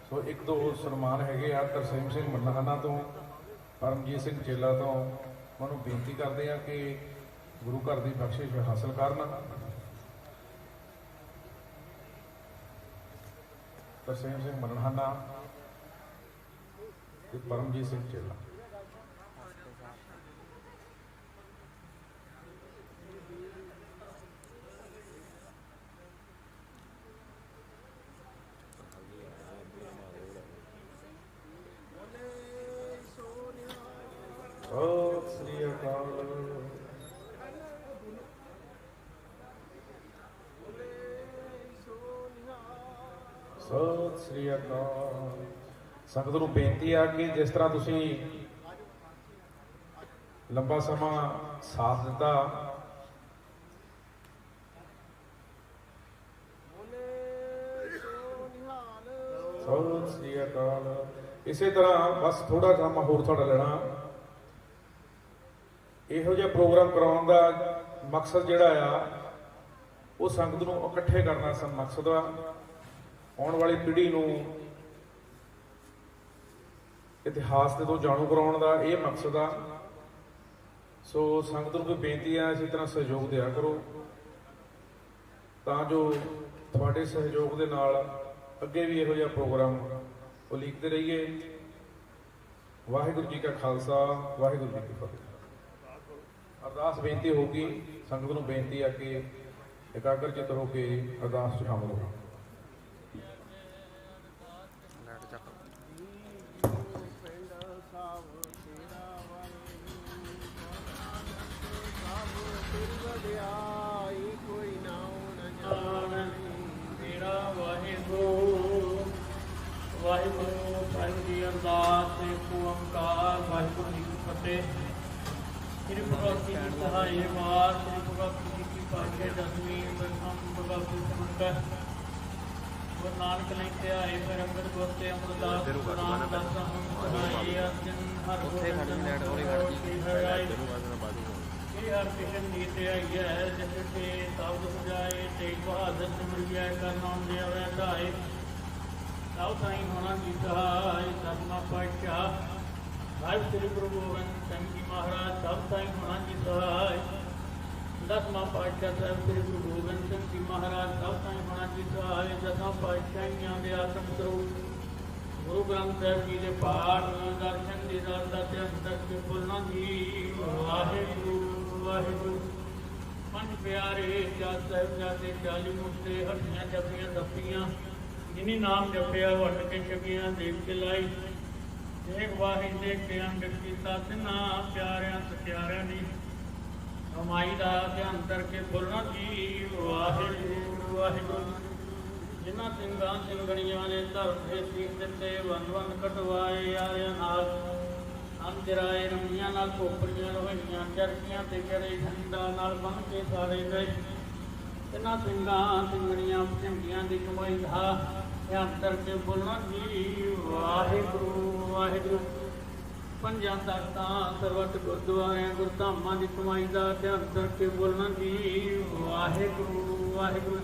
ਸੋ ਇੱਕ ਦੋ ਸਨਮਾਨ ਹੈਗੇ ਆ ਤਰਸੇਮ ਸਿੰਘ ਮੰਨਾਹਨਾ ਤੋਂ, ਪਰਮਜੀਤ ਸਿੰਘ ਚੇਲਾ ਤੋਂ। ਉਹਨੂੰ ਬੇਨਤੀ ਕਰਦੇ ਆ ਕਿ ਗੁਰੂ ਘਰ ਦੀ ਬਖਸ਼ਿਸ਼ ਹਾਸਲ ਕਰਨ। ਤਰਸੇਮ ਸਿੰਘ ਮੰਨਾਹਨਾ ਤੇ ਪਰਮਜੀਤ ਸਿੰਘ ਚੇਲਾ। ਅਕਾਲ। ਸਤਿ ਸ੍ਰੀ ਅਕਾਲ। ਸੰਗਤ ਨੂੰ ਬੇਨਤੀ ਆ ਕਿ ਜਿਸ ਤਰ੍ਹਾਂ ਤੁਸੀਂ ਲੰਬਾ ਸਮਾਂ ਸਾਥ ਦਿੱਤਾ, ਸਤਿ ਸ੍ਰੀ ਅਕਾਲ। ਇਸੇ ਤਰ੍ਹਾਂ ਬਸ ਥੋੜਾ ਸਮਾਂ ਹੋਰ ਤੁਹਾਡਾ ਲੈਣਾ। ਇਹੋ ਜਿਹਾ ਪ੍ਰੋਗਰਾਮ ਕਰਾਉਣ ਦਾ ਮਕਸਦ ਜਿਹੜਾ ਆ ਉਹ ਸੰਗਤ ਨੂੰ ਇਕੱਠੇ ਕਰਨਾ ਮਕਸਦ ਆ। ਆਉਣ ਵਾਲੀ ਪੀੜ੍ਹੀ ਨੂੰ ਇਤਿਹਾਸ ਦੇ ਤੋਂ ਜਾਣੂ ਕਰਾਉਣ ਦਾ ਇਹ ਮਕਸਦ ਆ। ਸੋ ਸੰਗਤ ਨੂੰ ਕੋਈ ਬੇਨਤੀ ਆ, ਇਸੇ ਤਰ੍ਹਾਂ ਸਹਿਯੋਗ ਦਿਆ ਕਰੋ ਤਾਂ ਜੋ ਤੁਹਾਡੇ ਸਹਿਯੋਗ ਦੇ ਨਾਲ ਅੱਗੇ ਵੀ ਇਹੋ ਜਿਹਾ ਪ੍ਰੋਗਰਾਮ ਉਲੀਕਦੇ ਰਹੀਏ। ਵਾਹਿਗੁਰੂ ਜੀ ਕਾ ਖਾਲਸਾ, ਵਾਹਿਗੁਰੂ ਜੀ ਕੀ ਫਤਿਹ। ਅਰਦਾਸ ਬੇਨਤੀ ਹੋਊਗੀ, ਸੰਗਤ ਨੂੰ ਬੇਨਤੀ ਆ ਕਿ ਇਕਾਗਰ ਚਿੱਤ ਹੋ ਕੇ ਅਰਦਾਸ 'ਚ ਸ਼ਾਮਲ ਹੋ। ਵਾਹਿਗੁਰੂ ਸਾਹਿਬ ਦੀ ਅਰਦਾਸ ਓੰਕਾਰ ਵਾਹਿਗੁਰੂ ਜੀ ਕੀ ਫਤਿਹ। ਸ੍ਰੀ ਭਗਵਤ ਜੀ ਦੀ ਸਹਾਈ ਵਾਰ ਸ੍ਰੀ ਭਗਵਤ ਜੀ ਕੀ ਪਾਠੇ ਦਸਵੀਂ ਬ੍ਰਹਮ ਭਗਵਤ ਸਮੰਤ ਗੁਰੂ ਨਾਨਕ ਲੈ ਕੇ ਆਏ ਫਿਰ ਅੰਮ੍ਰਿਤ ਗੋਤੇ ਅਮਰਦਾਸ ਨਾਮ ਦਸਾਂ ਸਹਾਈ ਅਰਜਨ ਹਰ ਉੱਥੇ ਖੜਨ ਲੈਣ ਵਾਲੀ ਖੜਦੀ ਸ੍ਰੀ ਹਰਿ ਕ੍ਰਿਸ਼ਨ ਜੀ ਤੇ ਆਈ ਹੈ ਜਿਸ ਤੇ ਸਬਦ ਸਜਾਏ ਤੇ ਬਹਾਦਰ ਸਿਮਰਿਆ ਕਰ ਨਾਮ ਦੇ ਆਵੇ ਢਾਏ। ਸਭ ਸਾਈਂ ਹੋਣਾ ਜੀ ਸਹਾਈ ਸਤਿਨਾਮ ਪਾਤਸ਼ਾਹ ਸਾਹਿਬ ਸ੍ਰੀ ਗੁਰੂ ਗੋਬਿੰਦ ਸਿੰਘ ਜੀ ਮਹਾਰਾਜ ਸਭ ਸਾਈਂ ਹੋਣਾ ਜੀ ਸਹਾਈ। ਦਸਵਾਂ ਪਾਤਸ਼ਾਹ ਸਾਹਿਬ ਸ੍ਰੀ ਗੁਰੂ ਗੋਬਿੰਦ ਸਿੰਘ ਜੀ ਮਹਾਰਾਜ ਸਭ ਸਾਈਂ ਹੋਣਾ ਜੀ ਸਹਾਈ। ਦਸਾਂ ਪਾਤਸ਼ਾਹੀਆਂ ਦੇ ਆਤਮ ਸਰੂਪ ਗੁਰੂ ਗ੍ਰੰਥ ਸਾਹਿਬ ਜੀ ਦੇ ਪਾਠ ਦਰਸ਼ਨ ਦੀਦਾਰ ਦਾ ਧਿਆਨ ਕਰਕੇ ਬੋਲਣਾ ਜੀ ਵਾਹਿਗੁਰੂ ਵਾਹਿਗੁਰੂ। ਪੰਜ ਪਿਆਰੇ ਚਾਰ ਸਾਹਿਬਜ਼ਾਦੇ 40 ਮੁਕਤੇ ਹੱਟੀਆਂ ਜਪੀਆਂ ਦੱਪੀਆਂ ਜਿਨੀ ਨਾਮ ਜਪਿਆ ਵੰਡ ਕੇ ਛਕੀਆਂ ਦੇਖ ਕੇ ਲਾਈ। ਦੇਖ ਵਾਹੀ ਦੇਖ ਕੇ ਅੰਡ ਕੀਤਾ ਤਿੰਨਾ ਪਿਆਰਿਆਂ ਸਤਿਆਰਿਆਂ ਦੀ ਕਮਾਈ ਦਾ ਧਿਆਨ ਕਰਕੇ ਬੋਲਣਾ ਜੀ ਵਾਹਿਗੁਰੂ ਵਾਹਿਗੁਰੂ। ਜਿਨ੍ਹਾਂ ਸਿੰਘਾਂ ਸਿੰਘਣੀਆਂ ਨੇ ਧਰਮ ਦੇ ਸੀਸ ਦਿੱਤੇ ਵੰਨ ਵੰਨ ਕਟਵਾਏ ਯਾਰਿਆਂ ਨਾਲ ਅੰਤਰਾਏ ਰੰਗੀਆਂ ਨਾਲ ਕੋਪਰੀਆਂ ਲੋਹੀਆਂ ਚਰਖੀਆਂ ਤੇ ਚੜੇ ਠੰਡਾ ਨਾਲ ਬੰਨ ਕੇ ਸਾਰੇ ਗਏ। ਇਹਨਾਂ ਸਿੰਘਾਂ ਸਿੰਘਣੀਆਂ ਝੰਡੀਆਂ ਦੀ ਕਮਾਈ ਦਾ ਧਿਆਨ ਕਰਕੇ ਬੋਲਣਾ ਜੀ ਵਾਹਿਗੁਰੂ ਵਾਹਿਗੁਰੂ। ਪੰਜਾਂ ਤਖਤਾਂ ਸਰਬੱਤ ਗੁਰਦੁਆਰਿਆਂ ਗੁਰਧਾਮਾਂ ਦੀ ਕਮਾਈ ਦਾ ਧਿਆਨ ਕਰਕੇ ਬੋਲਣਾ ਜੀ ਵਾਹਿਗੁਰੂ ਵਾਹਿਗੁਰੂ।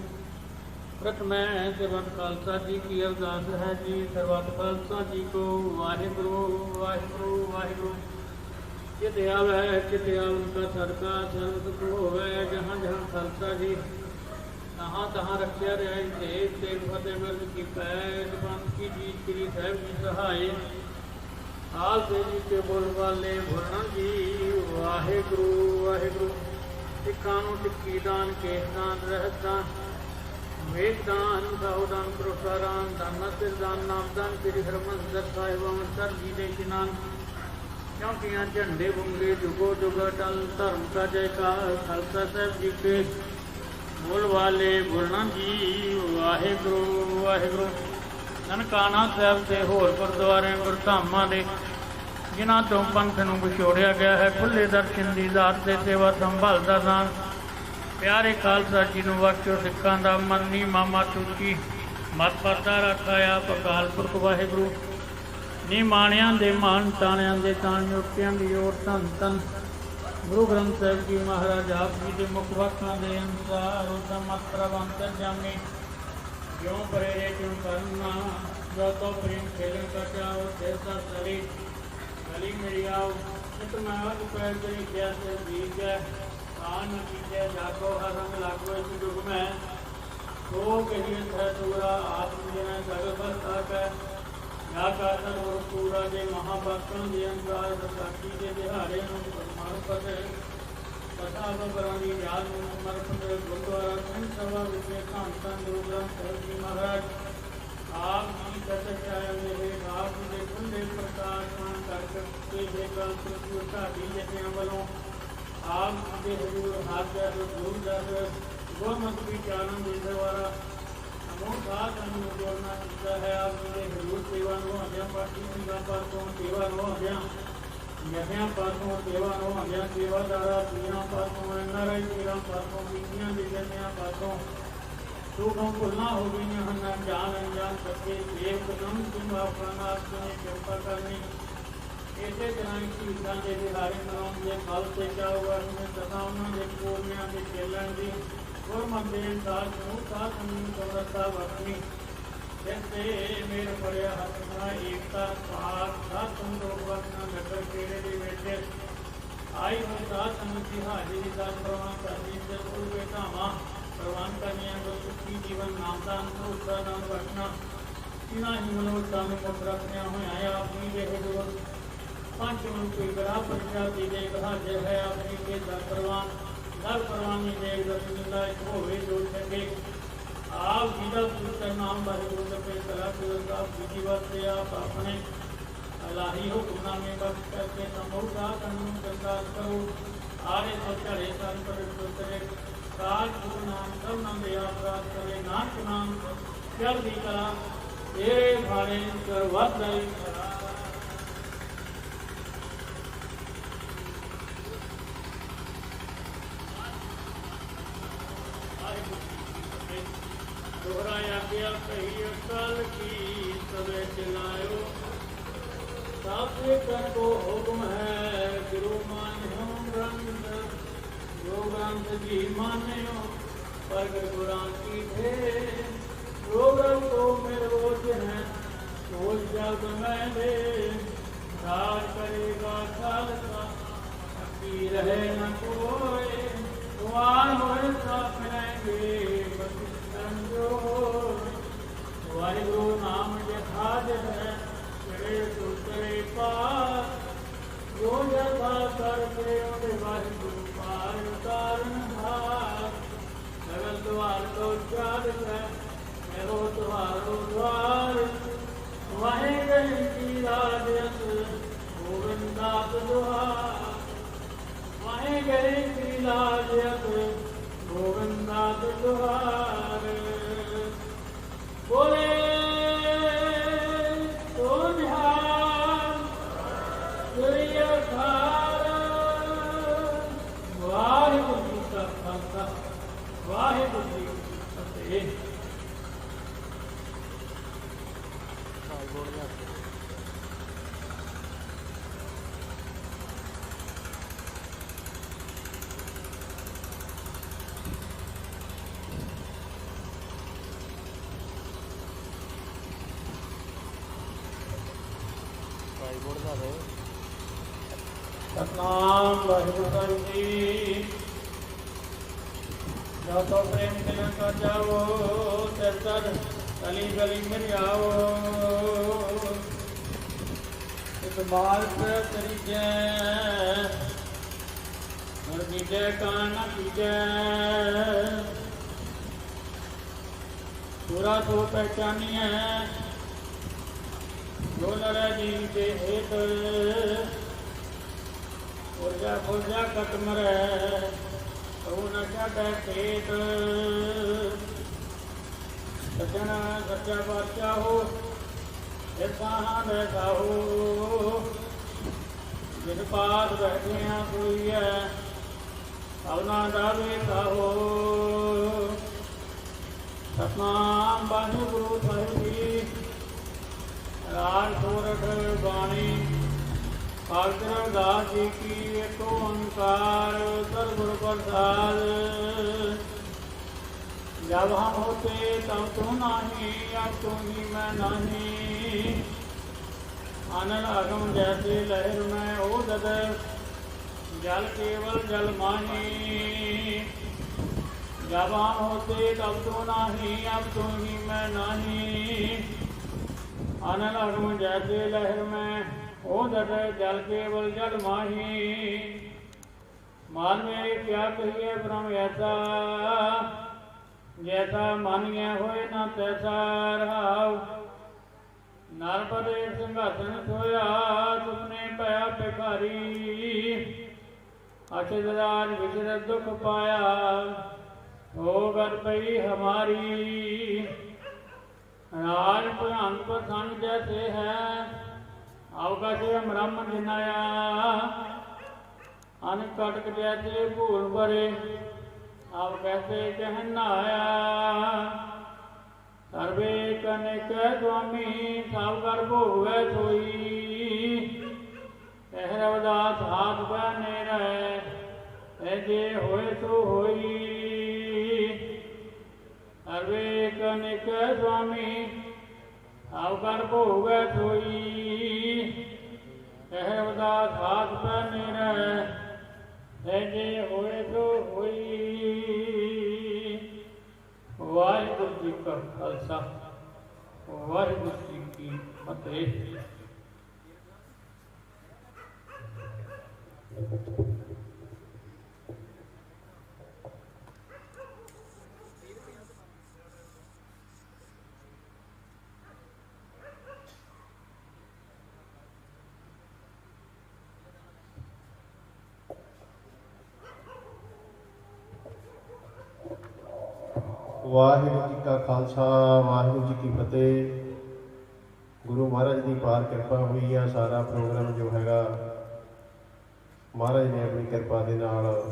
प्रथम सर्वत खालसा जी की अरदास है जी सर्वत खालसा जी को वाहिगुरु वाहिगुरु वाहिगुरु। चित आवे उनका सदका सर्व सुख होवे जहाँ जहाँ खालसा जी तहाँ तहाँ रखिया रहे। देव तेग फतेह मिर्द की पैद पंथ की जी श्री साहिब जी सहाय हाल से जी के बोल वाले भोलना जी वाहिगुरु वाहिगुरु। सिखा नूं टिक्की दान केस दान रहत दान वेदान सावधान प्रोसारान दाना सिरदान नामदान श्री हरमंदिर साहिब अमृतसर जी दे इशनान चौकियां झंडे बुंगे जुगो जुग टल धर्म का जयकार खालसा साहिब जी के बोल वाले बोलना जी वाहिगुरु वाहिगुरु। ननकाना साहिब से होर गुरुद्वारे गुरधामां दे जिन्हां तो पंथ नूं विछोड़िया गया है खुले दर्शन दी दात ते सेवा संभाल दा दान प्यारे खालसा जी नूं बख्शो सिखां दा मन्नी मामा चूकी मत परदा रखाया पकाल पुरख वाहिगुरु। नी माणियां दे मान ताणियां दे ताण युक्तियां दी ओर धन धन गुरु ग्रंथ साहिब जी महाराज आप जी दे मुख वाकां दे अनुसार उस मत प्रबंधन जामे क्यों परेरे क्यों करना जो तो प्रेम खेलन का चाहो देसा सरी गली मेरी आओ इतना अग पैर तेरी क्या से बीज है आन कीजिए जागो हर रंग लागो इस युग में तो कहिए है दूरा आप देना जगत तक या कारण और पूरा जे महाभक्तों के अनुसार साक्षी के दिहाड़े परमाणु पद कथा बरानी याद समर्पण गुरुद्वारा संघ सभा विषय खानदान गुरु ग्रंथ साहिब जी महाराज आप जी सच्चाई मेरे आप जी खुले प्रकाश मान कर के जे ग्रंथ की उठा दी जैसे वालों आप के हजूर हाजर दूर दर गोमत विचारण द्वारा अमोघा तनु जोड़ना किया है। आप मेरे हजूर सेवा नो अभ्या पाठी सिंगा पासों सेवा नो अभ्या यज्ञा पासों सेवा नो अभ्या सेवादारा पीरा पासों नारायण पीरा पासों बीतियां दिव्या पासों सुखम भुलना हो गई हन जान अनजान सके देव कदम तुम अपना आपने कृपा करनी ऐसे तरह शहीदां के दिहाड़े मनाउण के फल से चाहुआ में तथा उन्होंने पूर्णिया के चेलन की गुरमत के अनुसार समूह का समूह समरसता वरतनी जैसे मेरे बड़े हथना एकता पार सात संतोष वरतना नगर केड़े के बेटे आई हुई सात समुची हाजिरी का प्रमाण करनी से पूर्व धामा प्रवान करने को सुखी जीवन नामदान को उत्साहदान वरतना इना ही मनोरता में मुक्त रखने हुए आया अपनी देह पंचमन की बड़ा पंचायती देख हाजिर है अपनी के दर परवानी देख दर्शनीला होवे जो सके आप गीता पुत्र नाम बारे पे सलाह का विधि से आप अपने अलाही हुक्मना में बख्श करके समूह कानून संदास करो आरे चढ़े सन पर करे काज गुरु नाम सब नाम दया प्राप्त करे नानक नाम चल दी कला तेरे भाड़े कर वरदाई दोहराया गया कही अकाल की सबे चलायो साथे कर को हुक्म है गुरु मान्यो ग्रंथ जो ग्रंथ जी मान्यो पर गुरान की थे जो ग्रंथ को मेरे रोज है सोच जब मैं दे राज करेगा खालसा अकी रहे न कोई कुमार होए साथ मिलेंगे वाहिगुरु नाम जहाज है तेरे सुतरे पार जो जथा करके वाहिगुरु पार उतारन हार सगल द्वार को चार है मेरो द्वारो द्वार वहीं गई की राजस गोविंदास दुहार वहीं गई की राजस गोविंदास दुहार बोले तो निहार वाहिगुरु जी का खालसा वाहिगुरु जी की फतेह। सतनाम वाहिगुरु जी जो तो प्रेम मिलन कर जाओ तर गली गली मिल जाओ इस बार पे तेरी जय और कीजय कान कीजय पूरा तो पहचानिए जो लड़े जी के हेत पुरजा कटम रहे तो न छे खेत सजन सच्चा बादशाह हो बैठा हो जिस पास बैठे हैं कोई है अपना दावे का हो। सतनाम वाहिगुरु साहिब जी राज सोरठ बाणी दास जी की एक ओंकार सतगुरु प्रसाद जब हम होते तब तो नहीं अब तो ही मैं नहीं आनंद अगम जैसे लहर में ओदद जल केवल जल माही जब हम होते तब तो नहीं अब तो ही मैं नहीं आनंद अगम जैसे लहर में ओ दट जल केवल जल माही मान मेरे क्या कहिए ब्रह्म ऐसा जैसा मानिए होए न तैसा रहाव नरपद सिंहासन सोया सुपने पया भिखारी अचराज विचर दुख पाया हो कर पई हमारी। राज प्रधान प्रधान जैसे है अवकाश ब्रह्म जिनाया। अन कटक जैसे भूल भरे अब कैसे कहना आया। सर्वे कनिक स्वामी सब कर भोग सोई। कह रविदास हाथ बने रहे जे होए तो होई। सर्वे कनिक स्वामी सब कर भोग सोई। कह रविदास हाथ बने रहे जे होए तो होई। वाहिगुरु जी का खालसा वाहिगुरु जी की फतेह। ਵਾਹਿਗੁਰੂ ਜੀ ਕਾ ਖਾਲਸਾ ਵਾਹਿਗੁਰੂ ਜੀ ਕੀ ਫਤਿਹ। ਗੁਰੂ ਮਹਾਰਾਜ ਦੀ ਪਾਰ ਕਿਰਪਾ ਹੋਈ ਆ। ਸਾਰਾ ਪ੍ਰੋਗਰਾਮ ਜੋ ਹੈਗਾ ਮਹਾਰਾਜ ਨੇ ਆਪਣੀ ਕਿਰਪਾ ਦੇ ਨਾਲ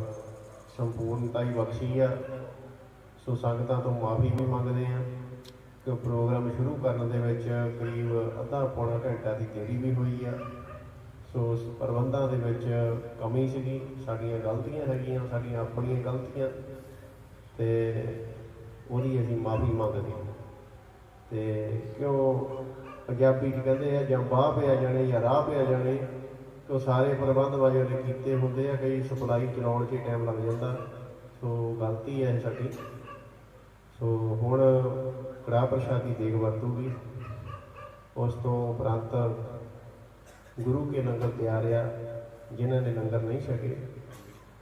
ਸੰਪੂਰਨਤਾ ਹੀ ਬਖਸ਼ੀ ਆ। ਸੋ ਸੰਗਤਾਂ ਤੋਂ ਮਾਫੀ ਵੀ ਮੰਗਦੇ ਆ ਕਿ ਪ੍ਰੋਗਰਾਮ ਸ਼ੁਰੂ ਕਰਨ ਦੇ ਵਿੱਚ ਕਰੀਬ ਅੱਧਾ ਪੌਣਾ ਘੰਟਾ ਦੀ ਦੇਰੀ ਵੀ ਹੋਈ ਆ। ਸੋ ਉਸ ਪ੍ਰਬੰਧਾਂ ਦੇ ਵਿੱਚ ਕਮੀ ਸੀਗੀ, ਸਾਡੀਆਂ ਗਲਤੀਆਂ ਹੈਗੀਆਂ, ਸਾਡੀਆਂ ਆਪਣੀਆਂ ਗਲਤੀਆਂ, ਅਤੇ ਉਹਦੀ ਅਸੀਂ ਮਾਫੀ ਮੰਗਦੇ ਹਾਂ। ਅਤੇ ਕਿਉਂ ਪੰਜਾਬੀ 'ਚ ਕਹਿੰਦੇ ਆ ਜਾਂ ਬਾਹ ਪਿਆ ਜਾਣੇ ਜਾਂ ਰਾਹ ਪਿਆ ਜਾਣੇ, ਕਿ ਉਹ ਸਾਰੇ ਪ੍ਰਬੰਧ ਵਾਜੇ ਨੇ ਕੀਤੇ ਹੁੰਦੇ ਆ, ਕਈ ਸਪਲਾਈ ਚਲਾਉਣ 'ਚ ਟਾਈਮ ਲੱਗ ਜਾਂਦਾ। ਸੋ ਗਲਤੀ ਹੈ ਸਾਡੀ। ਸੋ ਹੁਣ ਕੜਾਹ ਪ੍ਰਸ਼ਾਦੀ ਦੇਗ ਵਰਤੂਗੀ। ਉਸ ਤੋਂ ਉਪਰੰਤ ਗੁਰੂ ਕੇ ਲੰਗਰ ਤਿਆਰ ਆ। ਜਿਨ੍ਹਾਂ ਨੇ ਲੰਗਰ ਨਹੀਂ ਛਕੇ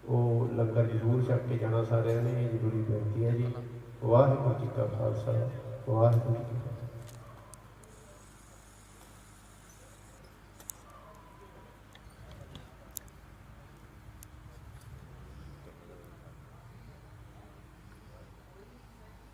ਉਹ ਲੰਗਰ ਜ਼ਰੂਰ ਛਕ ਕੇ ਜਾਣਾ ਸਾਰਿਆਂ ਨੇ, ਇਹ ਜ਼ਰੂਰੀ ਬੇਨਤੀ ਹੈ ਜੀ। ਵਾਹਿਗੁਰੂ ਜੀ ਕਾ ਖਾਲਸਾ ਵਾਹਿਗੁਰੂ ਜੀ ਕੀ ਫਤਿਹ।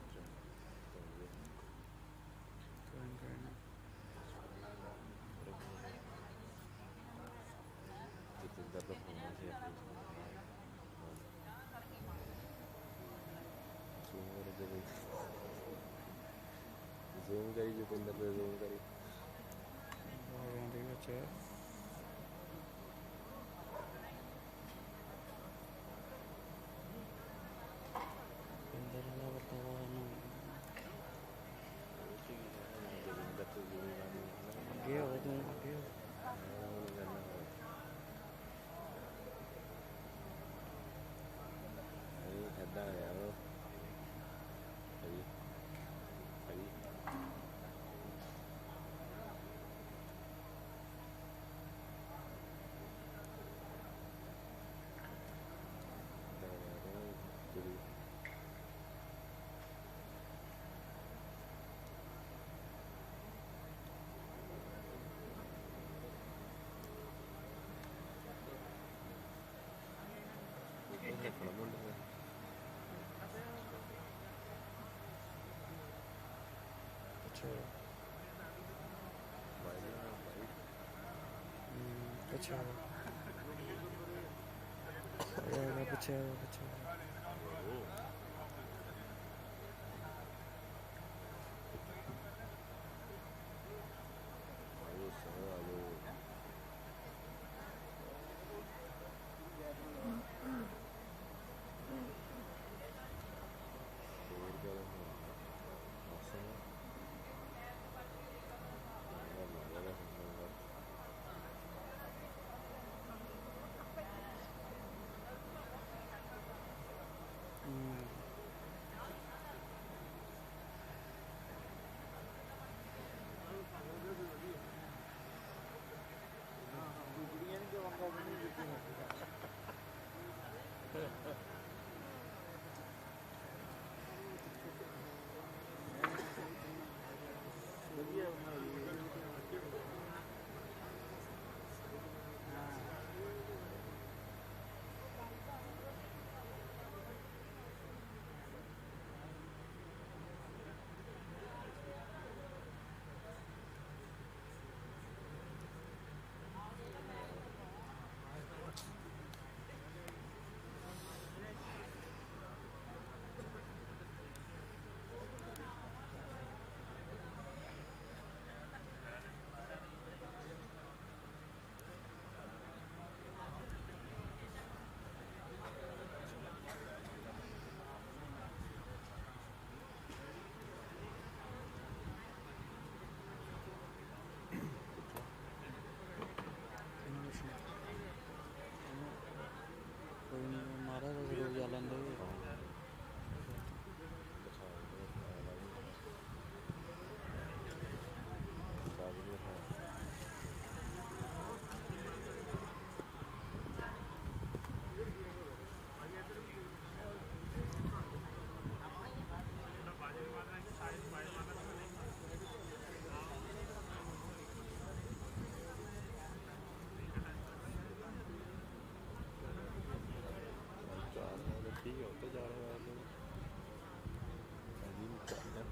ਜ਼ੂਮ ਕਰੀ ਜਤਿੰਦਰ ਦੇ ਜ਼ੂਮ ਕਰੀ ਦੇ ਵਿੱਚ ਇੰਦਰ ਦਾ ਬਤਾਵਾ ਨੂੰ ਅੱਗੇ ਹੋ ਤੂੰ ਅੱਗੇ ਹੋ। ਇੱਦਾਂ ਯਾਰ अच्छा अच्छा अच्छा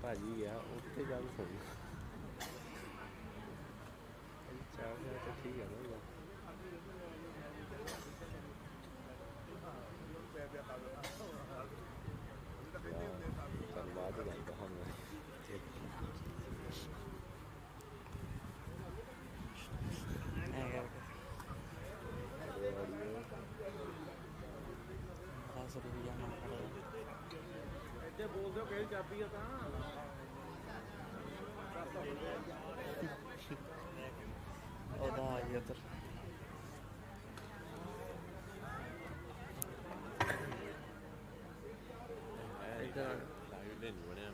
ਭਾਜੀ ਆ ਉੱਥੇ ਗੱਲ ਸੁਣ ਚਾਹ ਤਾਂ ਠੀਕ ਹੈ ਨਾ ਧੰਨਵਾਦ ਲੱਗਦਾ ਹਾਂ ਮੈਂ 10 ਰੁਪਈਆ ਨਾ ਖੜਾ ਇੱਥੇ ਬੋਲ ਦਿਓ ਕਿਹੜੀ ਚਾਬੀ ਆ ਤਾਂ ਉਹਦਾ ਆ ਗਿਆ ਉੱਧਰ ਇੱਧਰ ਲੱਗਦੇ ਨਹੀਂ ਬਣਿਆ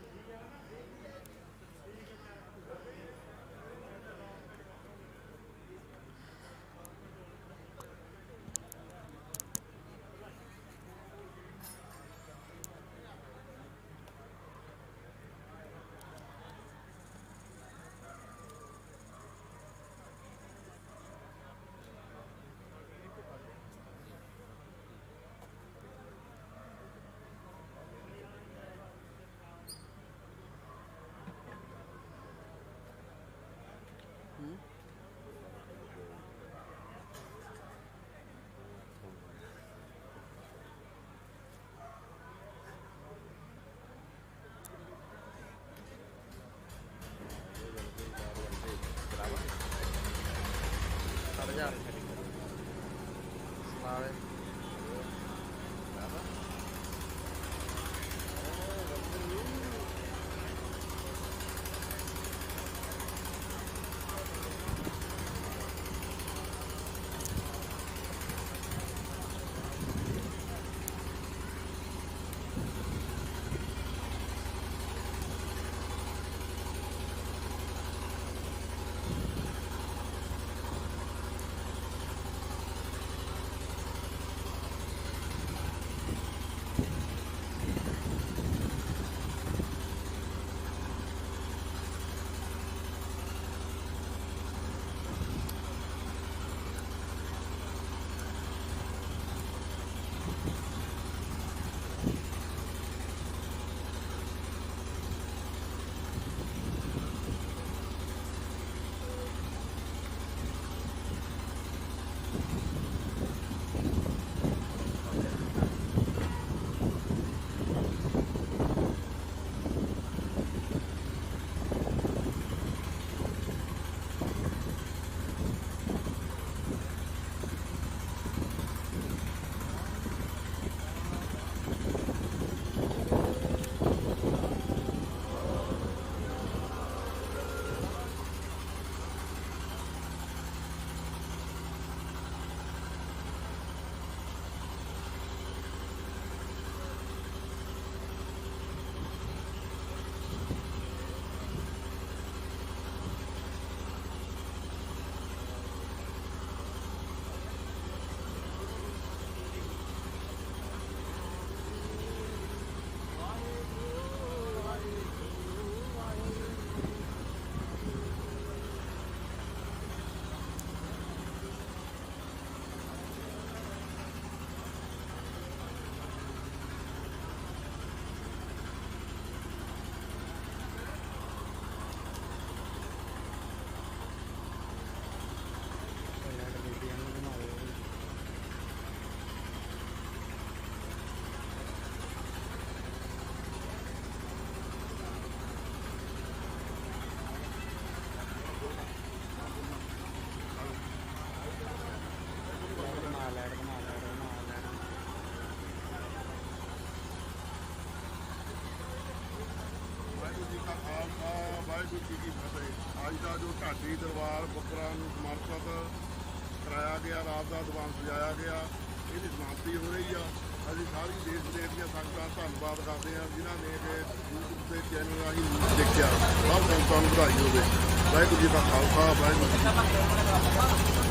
ਖੜ ਜਾ ਸਾਰੇ ਵਾਹਿਗੁਰੂ ਜੀ ਕੀ ਫਤਿਹ। ਅੱਜ ਦਾ ਜੋ ਢਾਡੀ ਦਰਬਾਰ ਬੁੱਕਰਾਂ ਨੂੰ ਸਮਰਪਿਤ ਕਰਾਇਆ ਗਿਆ, ਰਾਤ ਦਾ ਦੀਵਾਨ ਸਜਾਇਆ ਗਿਆ, ਇਹਦੀ ਸਮਾਪਤੀ ਹੋ ਰਹੀ ਆ। ਅਸੀਂ ਸਾਰੀ ਦੇਸ਼ ਵਿਦੇਸ਼ ਦੀਆਂ ਸੰਗਤਾਂ ਦਾ ਧੰਨਵਾਦ ਕਰਦੇ ਹਾਂ ਜਿਨ੍ਹਾਂ ਨੇ ਇਹ YouTube ਦੇ ਚੈਨਲ ਰਾਹੀਂ ਦੇਖਿਆ। ਸਭ ਸੰਗਤਾਂ ਨੂੰ ਵਧਾਈ ਹੋਵੇ। ਵਾਹਿਗੁਰੂ ਜੀ ਦਾ ਖਾਲਸਾ, ਵਾਹਿਗੁਰੂ ਜੀ ਕੀ ਫਤਿਹ।